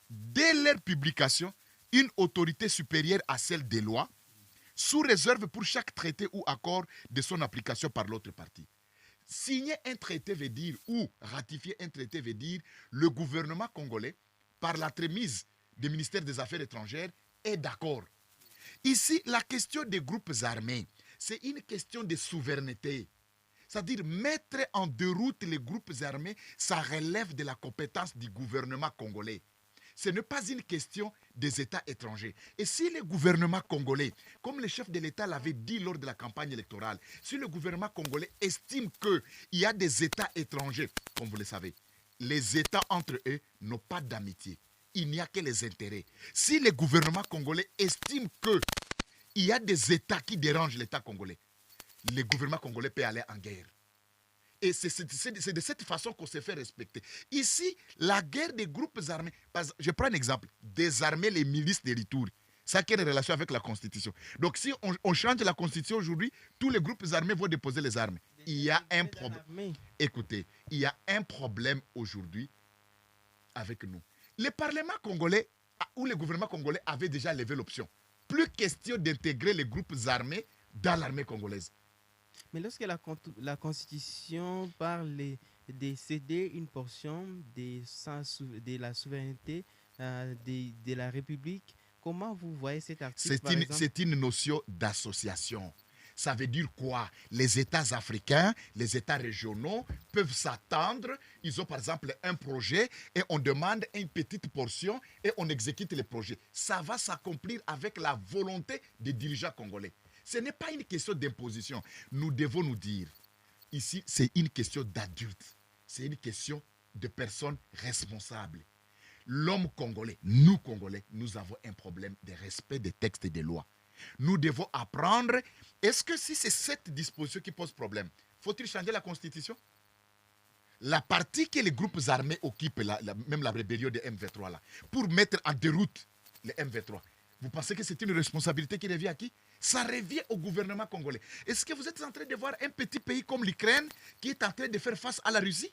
dès leur publication, une autorité supérieure à celle des lois, sous réserve pour chaque traité ou accord de son application par l'autre partie. Signer un traité veut dire, ou ratifier un traité veut dire, le gouvernement congolais, par l'entremise du ministère des Affaires étrangères, est d'accord. Ici, la question des groupes armés, c'est une question de souveraineté. C'est-à-dire mettre en déroute les groupes armés, ça relève de la compétence du gouvernement congolais. Ce n'est pas une question des États étrangers. Et si le gouvernement congolais, comme le chef de l'État l'avait dit lors de la campagne électorale, si le gouvernement congolais estime qu'il y a des États étrangers, comme vous le savez, les États entre eux n'ont pas d'amitié. Il n'y a que les intérêts. Si le gouvernement congolais estime qu'il y a des États qui dérangent l'État congolais, le gouvernement congolais peut aller en guerre. Et c'est de cette façon qu'on se fait respecter. Ici, la guerre des groupes armés, je prends un exemple, désarmer les milices de l'Ituri. Ça a quelle relation avec la Constitution? Donc si on change la Constitution aujourd'hui, tous les groupes armés vont déposer les armes. Il y a un problème. Écoutez, il y a un problème aujourd'hui avec nous. Le Parlement congolais ou le gouvernement congolais avait déjà levé l'option. Plus question d'intégrer les groupes armés dans l'armée congolaise. Mais lorsque la Constitution parle de céder une portion de la souveraineté de la République, comment vous voyez cet article? C'est une notion d'association. Ça veut dire quoi? Les États africains, les États régionaux peuvent s'attendre. Ils ont par exemple un projet et on demande une petite portion et on exécute le projet. Ça va s'accomplir avec la volonté des dirigeants congolais. Ce n'est pas une question d'imposition. Nous devons nous dire, ici, c'est une question d'adultes. C'est une question de personnes responsables. L'homme congolais, nous Congolais, nous avons un problème de respect des textes et des lois. Nous devons apprendre, est-ce que si c'est cette disposition qui pose problème, faut-il changer la Constitution? la partie que les groupes armés occupent, même la rébellion de M23, là, pour mettre en déroute les M23, vous pensez que c'est une responsabilité qui revient à qui? Ça revient au gouvernement congolais. Est-ce que vous êtes en train de voir un petit pays comme l'Ukraine qui est en train de faire face à la Russie?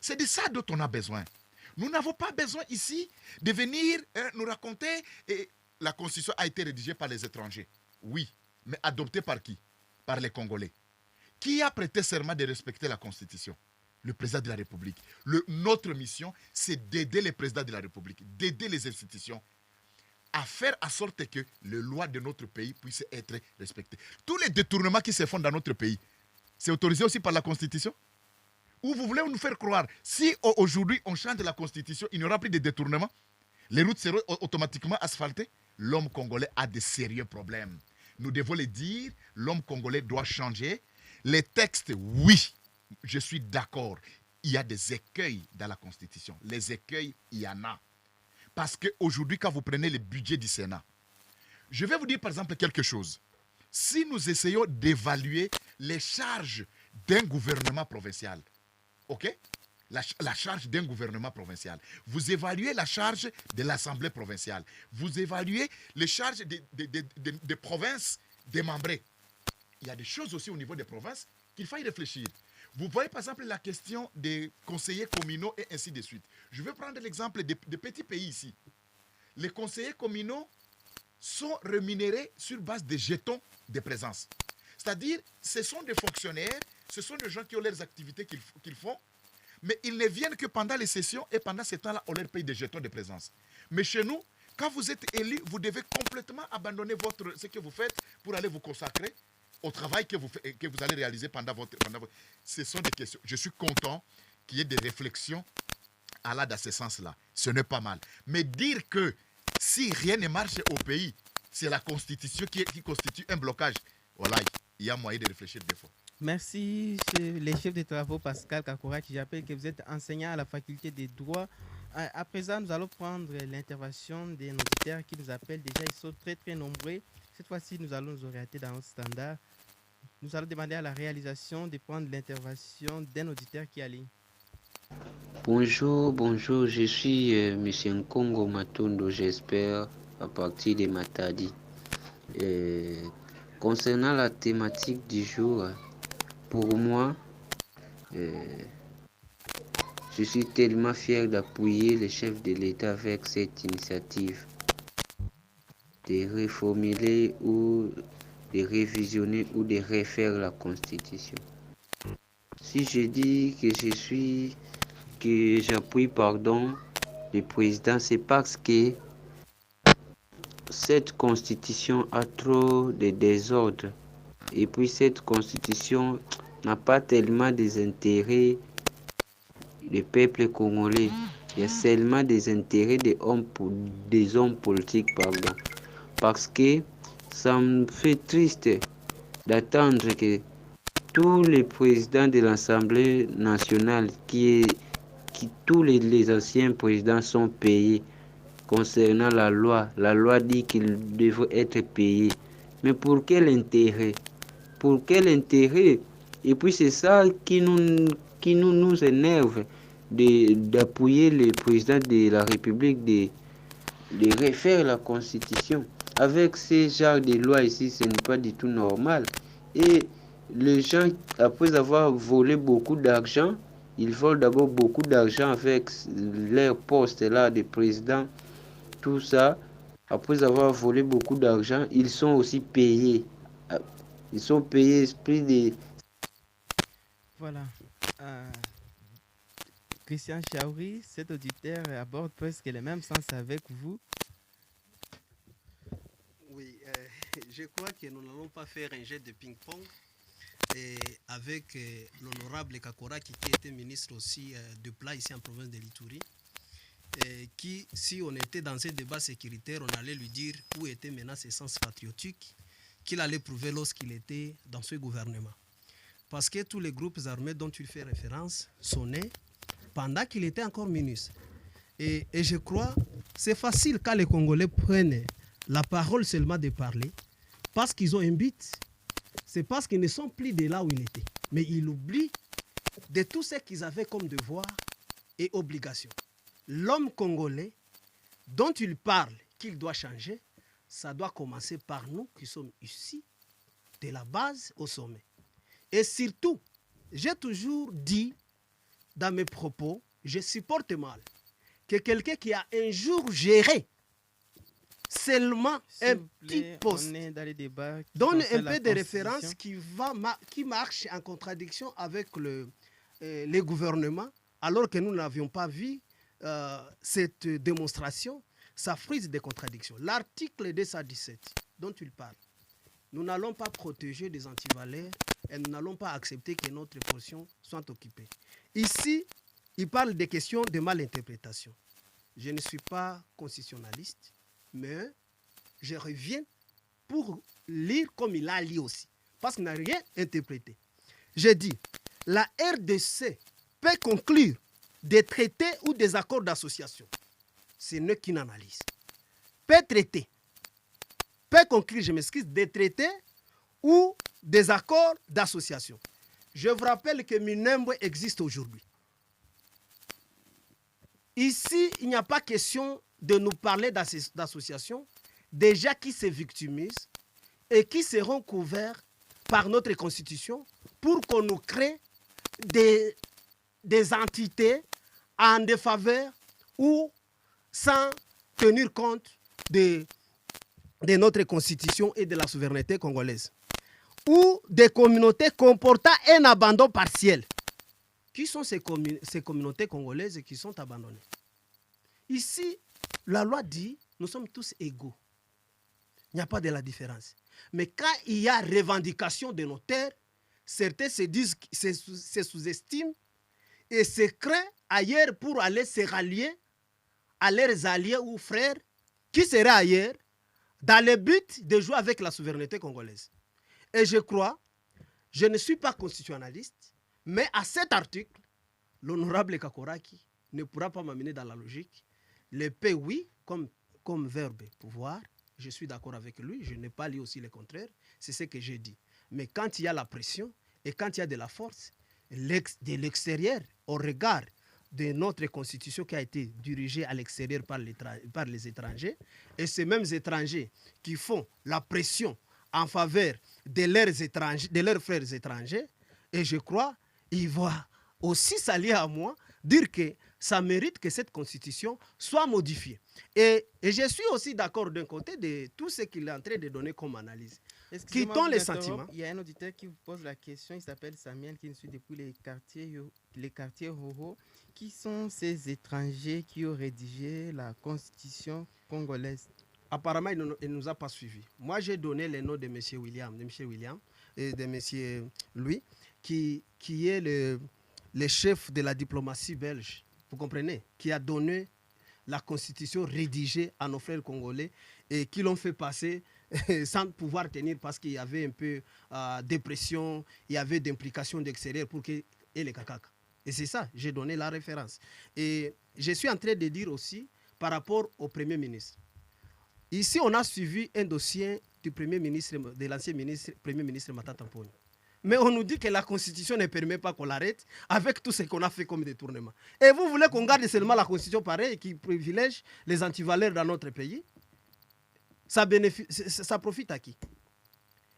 C'est de ça dont on a besoin. Nous n'avons pas besoin ici de venir nous raconter et la constitution a été rédigée par les étrangers. Oui, mais adoptée par qui? Par les Congolais. Qui a prêté serment de respecter la constitution? Le président de la République. Notre mission, c'est d'aider le président de la République, d'aider les institutions à faire en sorte que les lois de notre pays puissent être respectées. Tous les détournements qui se font dans notre pays, c'est autorisé aussi par la Constitution? Ou vous voulez nous faire croire, si aujourd'hui on change la Constitution, il n'y aura plus de détournements, les routes seront automatiquement asphaltées? L'homme congolais a de sérieux problèmes. Nous devons le dire, l'homme congolais doit changer. Les textes, oui, je suis d'accord. Il y a des écueils dans la Constitution. Les écueils, il y en a. Parce qu'aujourd'hui, quand vous prenez le budget du Sénat, je vais vous dire par exemple quelque chose. Si nous essayons d'évaluer les charges d'un gouvernement provincial, ok? La charge d'un gouvernement provincial. Vous évaluez la charge de l'Assemblée provinciale. Vous évaluez les charges des provinces démembrées. Il y a des choses aussi au niveau des provinces qu'il faut y réfléchir. Vous voyez par exemple la question des conseillers communaux et ainsi de suite. Je vais prendre l'exemple des petits pays ici. Les conseillers communaux sont rémunérés sur base des jetons de présence. C'est-à-dire, ce sont des fonctionnaires, ce sont des gens qui ont leurs activités qu'ils font, mais ils ne viennent que pendant les sessions et pendant ce temps-là, on leur paye des jetons de présence. Mais chez nous, quand vous êtes élu, vous devez complètement abandonner ce que vous faites pour aller vous consacrer au travail que vous allez réaliser pendant votre... Ce sont des questions. Je suis content qu'il y ait des réflexions dans ce sens-là. Ce n'est pas mal. Mais dire que si rien ne marche au pays, c'est la Constitution qui constitue un blocage, voilà, il y a moyen de réfléchir des fois. Merci, les chefs de travaux Pascal Kakouraki. J'appelle que vous êtes enseignant à la faculté des droits. À présent, nous allons prendre l'intervention des auditeurs qui nous appellent. Déjà, ils sont très très nombreux. Cette fois-ci, nous allons nous orienter dans notre standard. Nous allons demander à la réalisation de prendre l'intervention d'un auditeur qui est en ligne. Bonjour, je suis M. Nkongo Matondo, j'espère, à partir de Matadi. Concernant la thématique du jour, pour moi, je suis tellement fier d'appuyer le chef de l'État avec cette initiative de reformuler ou de révisionner ou de refaire la Constitution. Si je dis que j'appuie le président, c'est parce que cette Constitution a trop de désordre. Et puis cette Constitution n'a pas tellement des intérêts du peuple congolais. Il y a seulement des intérêts des hommes politiques. Parce que ça me fait triste d'attendre que tous les présidents de l'Assemblée nationale, tous les anciens présidents sont payés concernant la loi. La loi dit qu'ils devraient être payés. Mais pour quel intérêt? Pour quel intérêt? Et puis c'est ça qui nous énerve d'appuyer le président de la République de refaire la Constitution. Avec ces genres de lois ici, ce n'est pas du tout normal. Et les gens, après avoir volé beaucoup d'argent, ils volent d'abord beaucoup d'argent avec leur poste là de président, tout ça. Après avoir volé beaucoup d'argent, ils sont aussi payés. Ils sont payés plus de... Voilà. Christian Chaouri, cet auditeur aborde presque le même sens avec vous. Oui, je crois que nous n'allons pas faire un jet de ping-pong avec l'honorable Kakouraki qui était ministre aussi de Plat ici en province de l'Ituri. Qui, si on était dans un débat sécuritaire, on allait lui dire où était maintenant ses sens patriotiques qu'il allait prouver lorsqu'il était dans ce gouvernement. Parce que tous les groupes armés dont il fait référence sont nés pendant qu'il était encore ministre. Et je crois c'est facile quand les Congolais prennent la parole seulement de parler, parce qu'ils ont un but, c'est parce qu'ils ne sont plus de là où ils étaient. Mais ils oublient de tout ce qu'ils avaient comme devoir et obligation. L'homme congolais dont il parle qu'il doit changer, ça doit commencer par nous qui sommes ici, de la base au sommet. Et surtout, j'ai toujours dit dans mes propos, je supporte mal que quelqu'un qui a un jour géré seulement un petit poste donne un peu de référence qui marche en contradiction avec les gouvernements, alors que nous n'avions pas vu cette démonstration. Ça frise des contradictions. L'article 217 dont il parle, nous n'allons pas protéger des antivaleurs et nous n'allons pas accepter que notre portion soit occupée. Ici, il parle des questions de malinterprétation. Je ne suis pas constitutionnaliste, mais je reviens pour lire comme il a lu aussi, parce qu'il n'a rien interprété. J'ai dit, la RDC peut conclure des traités ou des accords d'association. Ce n'est qu'une analyse. Peut traiter, peut conclure, je m'excuse, des traités ou des accords d'association. Je vous rappelle que Minembwe existe aujourd'hui. Ici, il n'y a pas question de nous parler d'associations déjà qui se victimisent et qui seront couverts par notre constitution pour qu'on nous crée des entités en défaveur ou sans tenir compte de notre constitution et de la souveraineté congolaise. Ou des communautés comportant un abandon partiel. Qui sont ces communautés congolaises qui sont abandonnées? Ici, la loi dit, nous sommes tous égaux. Il n'y a pas de la différence. Mais quand il y a revendication de nos terres, certains se disent, se sous-estiment et se créent ailleurs pour aller se rallier à leurs alliés ou frères qui seraient ailleurs dans le but de jouer avec la souveraineté congolaise. Et je crois, je ne suis pas constitutionnaliste, mais à cet article, l'honorable Kakoraki ne pourra pas m'amener dans la logique. Le P, oui, comme verbe pouvoir, je suis d'accord avec lui, je n'ai pas lu aussi le contraire, c'est ce que j'ai dit. Mais quand il y a la pression et quand il y a de la force, de l'extérieur, au regard de notre constitution qui a été dirigée à l'extérieur par les étrangers, et ces mêmes étrangers qui font la pression en faveur de leurs frères étrangers, et je crois qu'il va aussi s'allier à moi, dire que ça mérite que cette constitution soit modifiée. Et je suis aussi d'accord d'un côté de tout ce qu'il est en train de donner comme analyse. Quittons les sentiments. Il y a un auditeur qui vous pose la question, il s'appelle Samuel, qui nous suit depuis les quartiers ruraux. Qui sont ces étrangers qui ont rédigé la constitution congolaise? Apparemment, il ne nous a pas suivis. Moi, j'ai donné les noms de M. William et de M. Louis, qui est le chef de la diplomatie belge, vous comprenez, qui a donné la constitution rédigée à nos frères congolais et qui l'ont fait passer sans pouvoir tenir parce qu'il y avait un peu de pression, il y avait d'implications d'extérieur pour que et les kakaka. Et c'est ça, j'ai donné la référence. Et je suis en train de dire aussi par rapport au Premier ministre. Ici, on a suivi un dossier du Premier ministre, de l'ancien Premier ministre Matata Ponyo. Mais on nous dit que la Constitution ne permet pas qu'on l'arrête avec tout ce qu'on a fait comme détournement. Et vous voulez qu'on garde seulement la Constitution pareille qui privilège les antivaleurs dans notre pays? Ça profite à qui?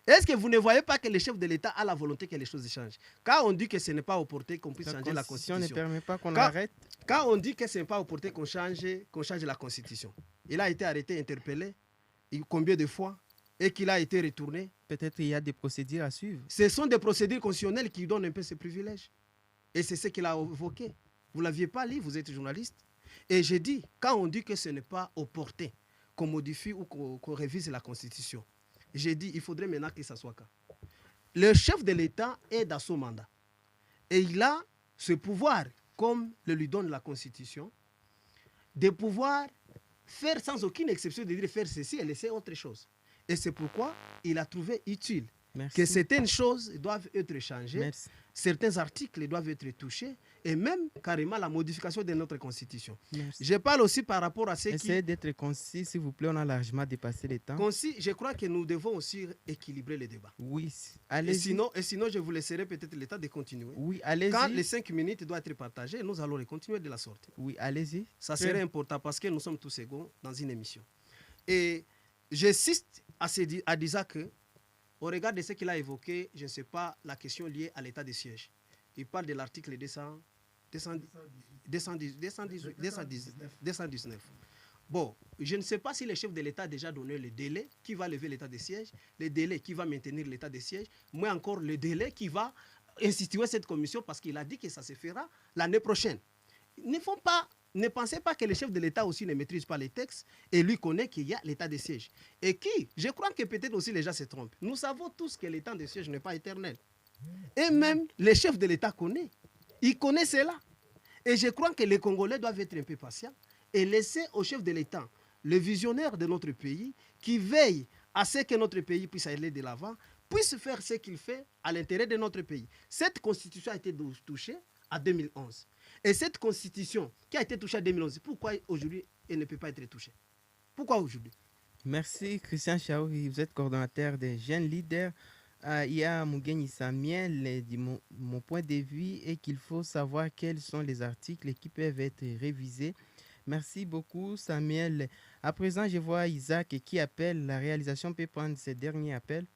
Est-ce que vous ne voyez pas que le chef de l'État a la volonté que les choses changent? Quand on dit que ce n'est pas opportun qu'on puisse changer la Constitution, ne permet pas qu'on l'arrête. Quand on dit que ce n'est pas opportun qu'on change la Constitution, il a été arrêté, interpellé, combien de fois, et qu'il a été retourné. Peut-être qu'il y a des procédures à suivre. Ce sont des procédures constitutionnelles qui donnent un peu ces privilèges. Et c'est ce qu'il a évoqué. Vous ne l'aviez pas lu, vous êtes journaliste. Et j'ai dit, quand on dit que ce n'est pas opportun qu'on modifie ou qu'on révise la Constitution, j'ai dit, il faudrait maintenant que ça soit cas. Le chef de l'État est dans son mandat. Et il a ce pouvoir, comme le lui donne la Constitution, de pouvoir faire sans aucune exception, de dire faire ceci et laisser autre chose. Et c'est pourquoi il a trouvé utile que certaines choses doivent être changées, certains articles doivent être touchés et même carrément la modification de notre constitution. Merci. Je parle aussi par rapport à ce Essayez d'être concis, s'il vous plaît, on a largement dépassé le temps. Concis, je crois que nous devons aussi équilibrer le débat. Oui, Et allez-y. sinon, je vous laisserai peut-être le temps de continuer. Oui, Quand allez-y. les 5 minutes doivent être partagées, nous allons les continuer de la sorte. Oui, allez-y. Ça serait important parce que nous sommes tous égaux dans une émission. Et j'insiste à dire que, au regard de ce qu'il a évoqué, je ne sais pas, la question liée à l'état de siège. Il parle de l'article 219. Bon, je ne sais pas si le chef de l'État a déjà donné le délai qui va lever l'état de siège, le délai qui va maintenir l'état de siège, mais encore le délai qui va instituer cette commission parce qu'il a dit que ça se fera l'année prochaine. Ne pensez pas que le chef de l'État aussi ne maîtrise pas les textes et lui connaît qu'il y a l'état de siège. Et je crois que peut-être aussi les gens se trompent. Nous savons tous que l'état de siège n'est pas éternel. Et même le chef de l'État connaît. Il connaît cela. Et je crois que les Congolais doivent être un peu patients et laisser au chef de l'État, le visionnaire de notre pays, qui veille à ce que notre pays puisse aller de l'avant, puisse faire ce qu'il fait à l'intérêt de notre pays. Cette constitution a été touchée en 2011. Et cette constitution qui a été touchée en 2011, pourquoi aujourd'hui elle ne peut pas être touchée? Pourquoi aujourd'hui? Merci Christian Chaouri, vous êtes coordonnateur des jeunes leaders. Il y a Mugenyi Samuel dit mon point de vue est qu'il faut savoir quels sont les articles qui peuvent être révisés. Merci beaucoup Samuel. À présent, je vois Isaac qui appelle. La réalisation peut prendre ce dernier appel.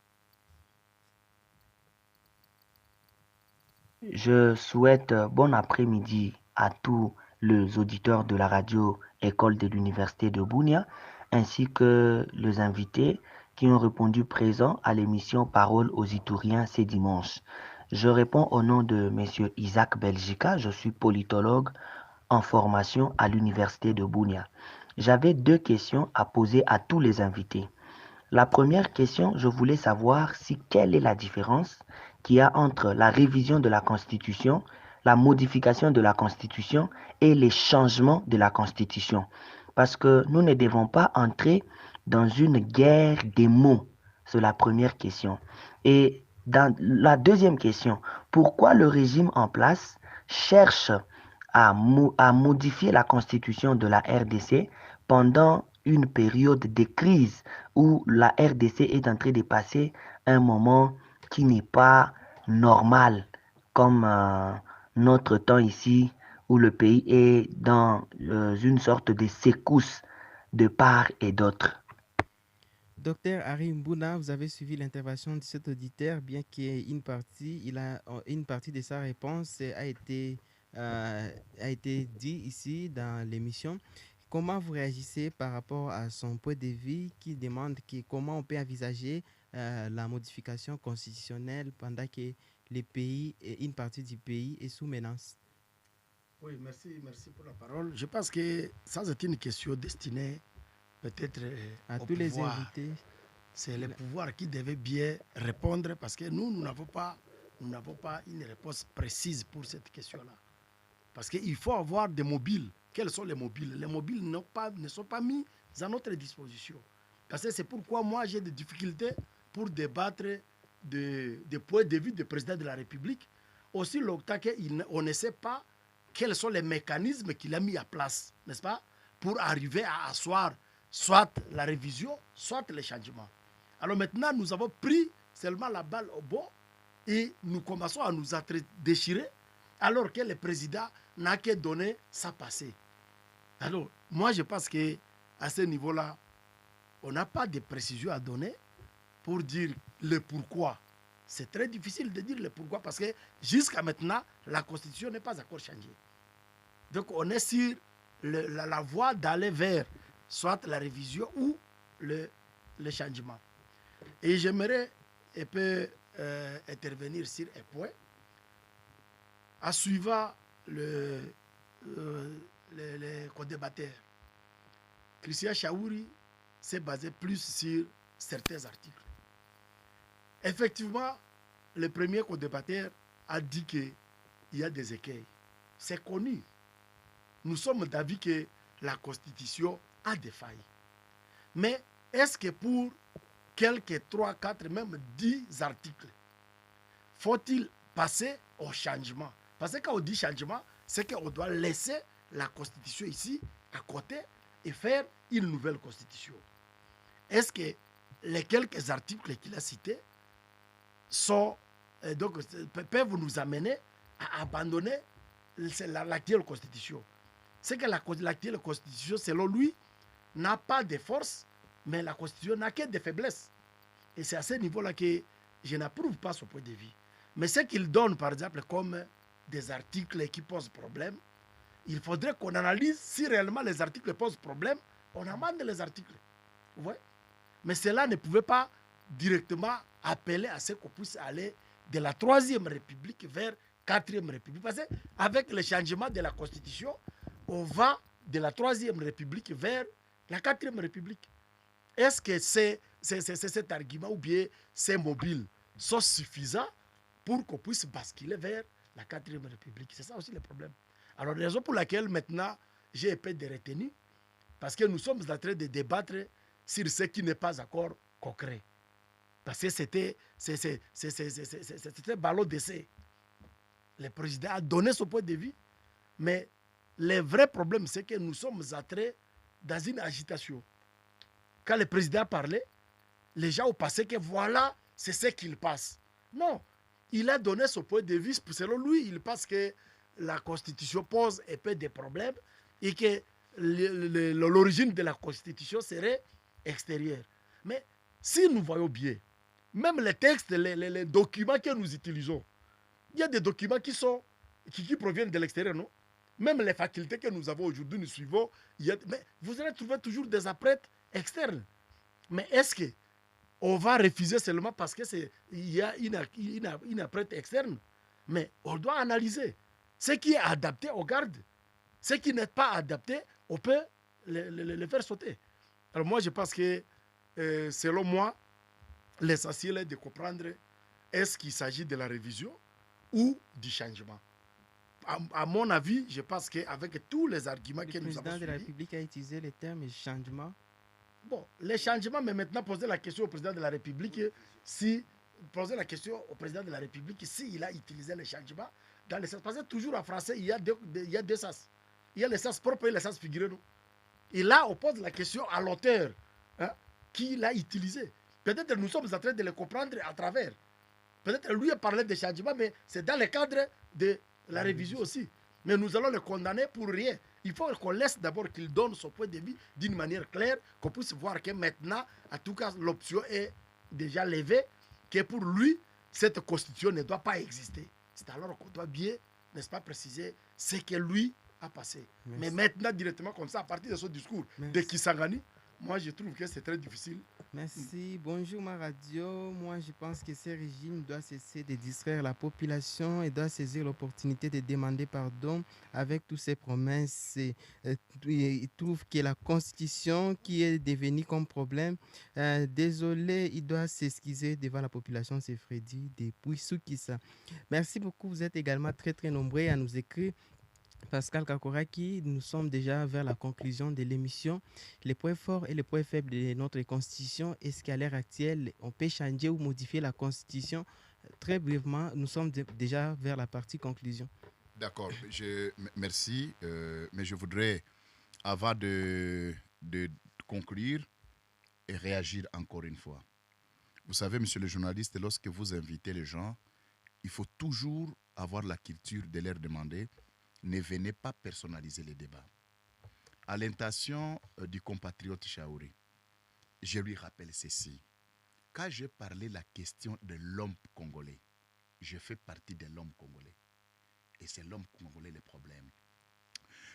Je souhaite bon après-midi à tous les auditeurs de la radio École de l'Université de Bunia, ainsi que les invités qui ont répondu présents à l'émission Parole aux Itouriens ce dimanche. Je réponds au nom de M. Isaac Belgica, je suis politologue en formation à l'Université de Bunia. J'avais 2 questions à poser à tous les invités. La première question, je voulais savoir quelle est la différence qu'il y a entre la révision de la Constitution, la modification de la Constitution et les changements de la Constitution. Parce que nous ne devons pas entrer dans une guerre des mots. C'est la première question. Et dans la deuxième question, pourquoi le régime en place cherche à modifier la Constitution de la RDC pendant une période de crise où la RDC est en train de passer un moment qui n'est pas normal, comme notre temps ici, où le pays est dans une sorte de secousse de part et d'autre. Docteur Harry Mbouna, vous avez suivi l'intervention de cet auditeur, bien qu'une partie, une partie de sa réponse a été dit ici dans l'émission. Comment vous réagissez par rapport à son point de vue qui demande comment on peut envisager la modification constitutionnelle pendant que les pays, une partie du pays est sous menace? Oui, merci pour la parole. Je pense que ça, c'est une question destinée peut-être à au tous pouvoir. les invités. C'est le pouvoir qui devait bien répondre parce que nous n'avons pas une réponse précise pour cette question-là. Parce qu'il faut avoir des mobiles. Quels sont les mobiles? Les mobiles ne sont pas mis à notre disposition. Parce que c'est pourquoi moi j'ai des difficultés pour débattre des points de vue du président de la République. Aussi longtemps qu'on ne sait pas quels sont les mécanismes qu'il a mis en place, n'est-ce pas, pour arriver à asseoir soit la révision, soit les changements. Alors maintenant, nous avons pris seulement la balle au bon et nous commençons à nous déchirer alors que le président n'a que donné sa passée. Alors, moi, je pense qu'à ce niveau-là, on n'a pas de précision à donner pour dire le pourquoi. C'est très difficile de dire le pourquoi parce que jusqu'à maintenant, la Constitution n'est pas encore changée. Donc, on est sur la voie d'aller vers soit la révision ou le changement. Et j'aimerais un peu intervenir sur un point. En suivant le co-débatteur, Christian Chaouri s'est basé plus sur certains articles. Effectivement, le premier co-débatteur a dit qu'il y a des écueils. C'est connu. Nous sommes d'avis que la Constitution a des failles. Mais est-ce que pour quelques 3, 4, même 10 articles, faut-il passer au changement? Parce que quand on dit changement, c'est qu'on doit laisser la constitution ici à côté et faire une nouvelle constitution. Est-ce que les quelques articles qu'il a cités sont, peuvent nous amener à abandonner l'actuelle constitution? C'est que l'actuelle constitution, selon lui, n'a pas de force, mais la constitution n'a que des faiblesses. Et c'est à ce niveau-là que je n'approuve pas ce point de vue. Mais ce qu'il donne, par exemple, comme des articles qui posent problème, il faudrait qu'on analyse si réellement les articles posent problème, on amende les articles. Vous voyez? Mais cela ne pouvait pas directement appeler à ce qu'on puisse aller de la 3e République vers 4e République. Parce qu'avec le changement de la Constitution, on va de la 3e République vers la 4e République. Est-ce que cet argument ou bien ces mobiles sont suffisants pour qu'on puisse basculer vers la 4e République? C'est ça aussi le problème. Alors, la raison pour laquelle maintenant j'ai un peu de retenue, parce que nous sommes en train de débattre sur ce qui n'est pas encore concret. Parce que c'était ballon d'essai. Le président a donné son point de vue, mais le vrai problème, c'est que nous sommes entrés dans une agitation. Quand le président parlait, les gens ont pensé que voilà, c'est ce qu'il passe. Non, il a donné son point de vue. Selon lui, il pense que la Constitution pose un peu de problèmes et que l'origine de la Constitution serait extérieure. Mais si nous voyons bien, même les textes, les documents que nous utilisons, il y a des documents qui proviennent de l'extérieur, non? Même les facultés que nous avons aujourd'hui, nous suivons, mais vous allez trouver toujours des apprêtres externes. Mais est-ce qu'on va refuser seulement parce qu'il y a une apprête externe? Mais on doit analyser. Ce qui est adapté, on garde. Ce qui n'est pas adapté, on peut le faire sauter. Alors moi, je pense que, selon moi, l'essentiel est de comprendre est-ce qu'il s'agit de la révision ou du changement. À mon avis, je pense qu'avec tous les arguments que nous avons suivis... Le président de la République a utilisé le terme changement. Bon, les changements, mais maintenant poser la question au président de la République s'il a utilisé les changements dans les sens. Parce que toujours en français, il y a deux sens. Il y a le sens propre et le sens figuré. Non? Et là, on pose la question à l'auteur qui l'a utilisé. Peut-être nous sommes en train de le comprendre à travers. Peut-être lui a parlé de changements, mais c'est dans le cadre de la révision aussi. Mais nous allons le condamner pour rien. Il faut qu'on laisse d'abord qu'il donne son point de vue d'une manière claire, qu'on puisse voir que maintenant, en tout cas, l'option est déjà levée, que pour lui, cette constitution ne doit pas exister. C'est alors qu'on doit bien, n'est-ce pas, préciser ce que lui a passé. Merci. Mais maintenant, directement comme ça, à partir de son discours de Kisangani, moi, je trouve que c'est très difficile. Merci. Bonjour, ma radio. Moi, je pense que ce régime doit cesser de distraire la population et doit saisir l'opportunité de demander pardon avec toutes ces promesses. Il trouve que la Constitution qui est devenue comme problème, désolé, il doit s'excuser devant la population, c'est Freddy depuis Soukissa. Merci beaucoup. Vous êtes également très, très nombreux à nous écrire. Pascal Kakoraki, nous sommes déjà vers la conclusion de l'émission. Les points forts et les points faibles de notre Constitution, est-ce qu'à l'heure actuelle, on peut changer ou modifier la Constitution? Très brièvement, nous sommes déjà vers la partie conclusion. D'accord, merci, mais je voudrais, avant de conclure, et réagir encore une fois. Vous savez, monsieur le journaliste, lorsque vous invitez les gens, il faut toujours avoir la culture de leur demander: ne venez pas personnaliser les débats. À l'intention du compatriote Chaouri, je lui rappelle ceci. Quand j'ai parlé de la question de l'homme congolais, je fais partie de l'homme congolais. Et c'est l'homme congolais le problème.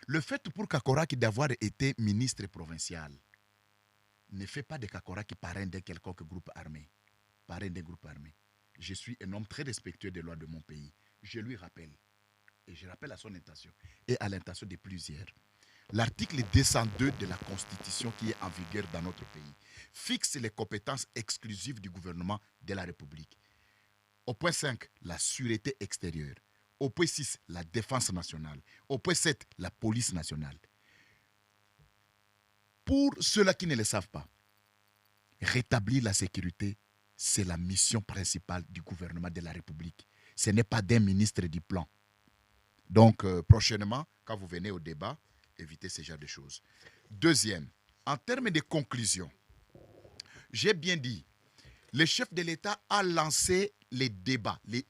Le fait pour Kakoraki d'avoir été ministre provincial ne fait pas de Kakoraki parrain de quelconque groupe armé. Parrain des groupes armés. Je suis un homme très respectueux des lois de mon pays. Je lui rappelle. Et je rappelle à son intention et à l'intention de plusieurs. L'article 202 de la Constitution qui est en vigueur dans notre pays fixe les compétences exclusives du gouvernement de la République. Au point 5, la sûreté extérieure. Au point 6, la défense nationale. Au point 7, la police nationale. Pour ceux-là qui ne le savent pas, rétablir la sécurité, c'est la mission principale du gouvernement de la République. Ce n'est pas d'un ministre du plan. Donc, prochainement, quand vous venez au débat, évitez ce genre de choses. Deuxième, en termes de conclusion, j'ai bien dit, le chef de l'État a lancé les débats, les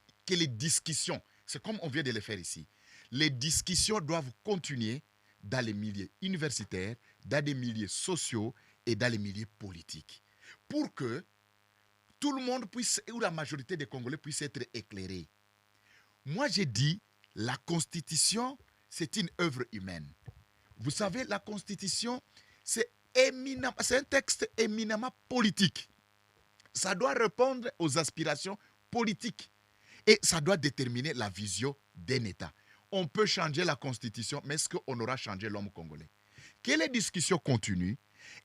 discussions. C'est comme on vient de le faire ici. Les discussions doivent continuer dans les milieux universitaires, dans les milieux sociaux et dans les milieux politiques. Pour que tout le monde puisse, ou la majorité des Congolais puissent être éclairés. Moi, j'ai dit, la Constitution, c'est une œuvre humaine. Vous savez, la Constitution, c'est un texte éminemment politique. Ça doit répondre aux aspirations politiques. Et ça doit déterminer la vision d'un État. On peut changer la Constitution, mais est-ce qu'on aura changé l'homme congolais? Que les discussions continuent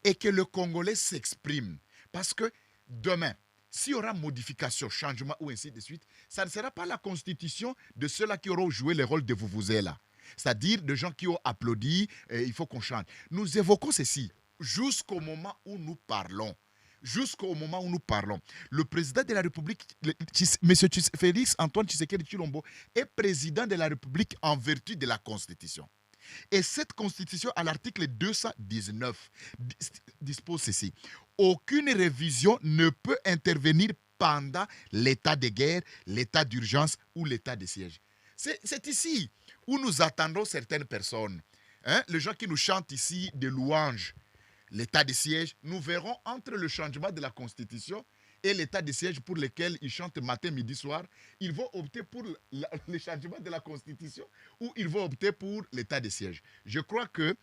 et que le Congolais s'exprime. Parce que demain, s'il y aura modification, changement ou ainsi de suite, ça ne sera pas la Constitution de ceux-là qui auront joué le rôle de vuvuzela. C'est-à-dire de gens qui ont applaudi, il faut qu'on change. Nous évoquons ceci jusqu'au moment où nous parlons. Jusqu'au moment où nous parlons. Le président de la République, M. Félix Antoine Tshisekedi Tshilombo, est président de la République en vertu de la Constitution. Et cette Constitution, à l'article 219, dispose ceci. Aucune révision ne peut intervenir pendant l'état de guerre, l'état d'urgence ou l'état de siège. C'est ici où nous attendons certaines personnes. Les gens qui nous chantent ici des louanges. L'état de siège, nous verrons entre le changement de la Constitution et l'état de siège pour lequel ils chantent matin, midi, soir, ils vont opter pour le changement de la Constitution ou ils vont opter pour l'état de siège. Je crois que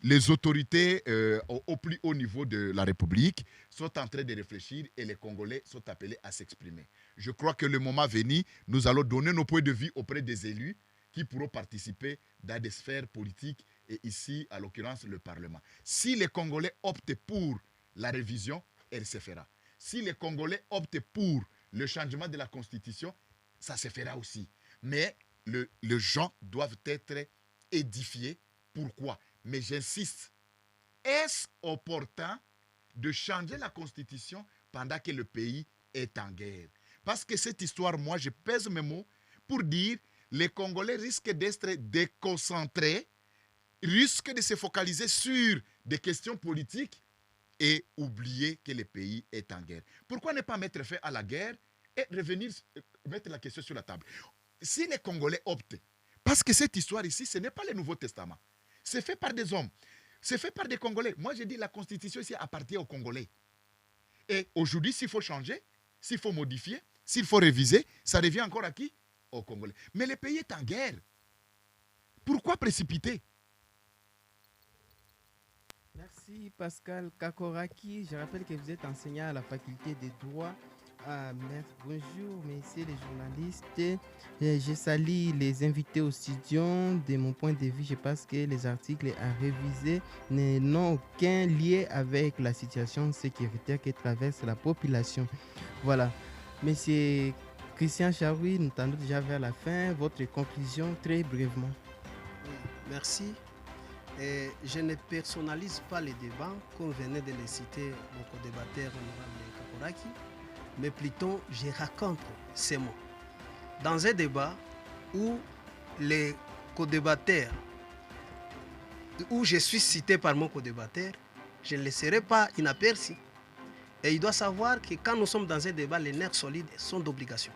les autorités au plus haut niveau de la République sont en train de réfléchir et les Congolais sont appelés à s'exprimer. Je crois que le moment venu, nous allons donner nos points de vue auprès des élus qui pourront participer dans des sphères politiques et ici, à l'occurrence, le Parlement. Si les Congolais optent pour la révision, elle se fera. Si les Congolais optent pour le changement de la Constitution, ça se fera aussi. Mais les gens doivent être édifiés. Pourquoi? Mais j'insiste, est-ce opportun de changer la Constitution pendant que le pays est en guerre? Parce que cette histoire, moi, je pèse mes mots pour dire les Congolais risquent d'être déconcentrés, risquent de se focaliser sur des questions politiques et oublier que le pays est en guerre. Pourquoi ne pas mettre fin à la guerre et revenir mettre la question sur la table? Si les Congolais optent, parce que cette histoire ici, ce n'est pas le Nouveau Testament. C'est fait par des hommes. C'est fait par des Congolais. Moi, je dis la Constitution ici appartient aux Congolais. Et aujourd'hui, s'il faut changer, s'il faut modifier, s'il faut réviser, ça revient encore à qui? Aux Congolais. Mais le pays est en guerre. Pourquoi précipiter? Merci Pascal Kakoraki. Je rappelle que vous êtes enseignant à la faculté des droits. Bonjour, messieurs les journalistes. Je salue les invités au studio. De mon point de vue, je pense que les articles à réviser n'ont aucun lien avec la situation sécuritaire que traverse la population. Voilà. Monsieur Christian Charoui, nous tendons déjà vers la fin. Votre conclusion, très brièvement. Merci. Et je ne personnalise pas les débats, comme venait de les citer mon co-débatteur honorable Kakoraki, mais plutôt je raconte ces mots. Dans un débat où les co-débatteurs, où je suis cité par mon co-débatteur, je ne laisserai pas inaperçu. Et il doit savoir que quand nous sommes dans un débat, les nerfs solides sont d'obligation.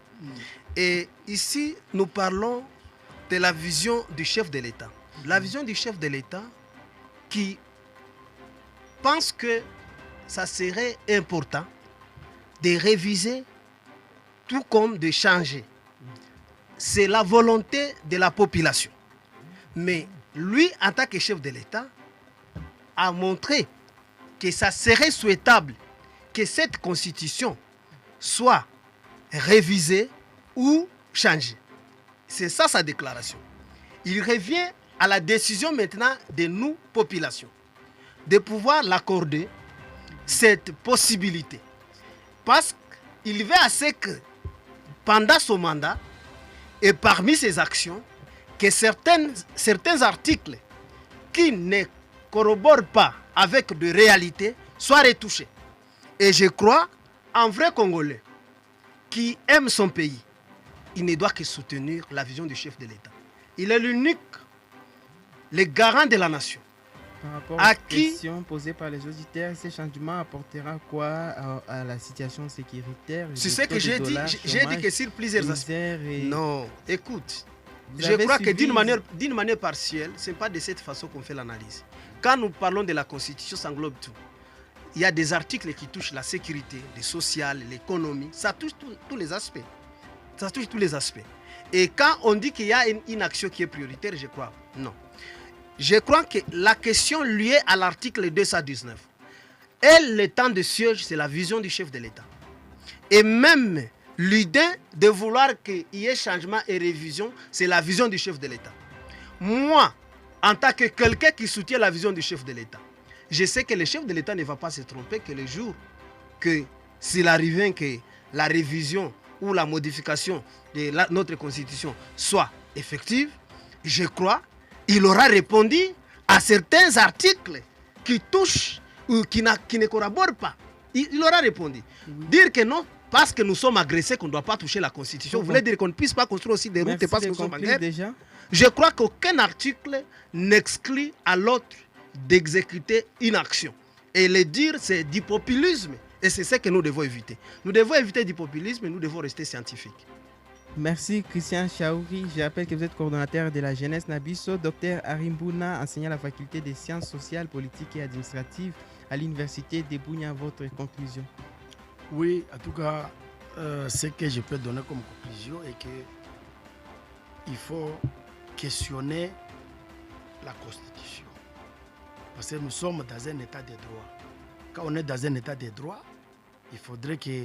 Et ici, nous parlons de la vision du chef de l'État. La vision du chef de l'État qui pense que ça serait important de réviser tout comme de changer. C'est la volonté de la population. Mais lui, en tant que chef de l'État, a montré que ça serait souhaitable que cette constitution soit révisée ou changée. C'est ça sa déclaration. Il revient à la décision maintenant de nous, population, de pouvoir l'accorder cette possibilité. Parce qu'il veut à ce que, pendant son mandat, et parmi ses actions, que certains articles qui ne corroborent pas avec de réalité soient retouchés. Et je crois, un vrai Congolais qui aime son pays, il ne doit que soutenir la vision du chef de l'État. Il est l'unique, le garant de la nation. Par rapport À aux qui- questions posées par les auditeurs, ces changements apportera quoi à la situation sécuritaire? C'est le ce taux que de j'ai dit. dollar, J'ai dit chômage, que sur plusieurs aspects. misère et- Non, écoute. Vous Je avez crois que suivi- d'une manière partielle, ce n'est pas de cette façon qu'on fait l'analyse. Quand nous parlons de la Constitution, ça englobe tout. Il y a des articles qui touchent la sécurité, le social, l'économie. Ça touche tous les aspects. Ça touche tous les aspects. Et quand on dit qu'il y a une action qui est prioritaire, je crois, non. Je crois que la question liée à l'article 219, le temps de siège, c'est la vision du chef de l'État. Et même l'idée de vouloir qu'il y ait changement et révision, c'est la vision du chef de l'État. Moi, en tant que quelqu'un qui soutient la vision du chef de l'État, je sais que le chef de l'État ne va pas se tromper que le jour que s'il arrivait que la révision ou la modification de notre constitution soit effective, je crois, il aura répondu à certains articles qui touchent ou qui ne corroborent pas. Il aura répondu. Dire que non, parce que nous sommes agressés, qu'on ne doit pas toucher la constitution, vous voulez dire qu'on ne puisse pas construire aussi des routes Merci parce de que nous sommes en conclure guerre? déjà. Je crois qu'aucun article n'exclut à l'autre d'exécuter une action. Et le dire, c'est du populisme. Et c'est ce que nous devons éviter. Nous devons éviter du populisme et nous devons rester scientifiques. Merci Christian Chaouri. Je rappelle que vous êtes coordonnateur de la jeunesse Nabiso. Docteur Arimbouna, enseignant à la faculté des sciences sociales, politiques et administratives à l'université de Bunia. Votre conclusion? Oui, en tout cas, ce que je peux donner comme conclusion est que il faut questionner la Constitution. Parce que nous sommes dans un état de droit. Quand on est dans un état de droit, il faudrait que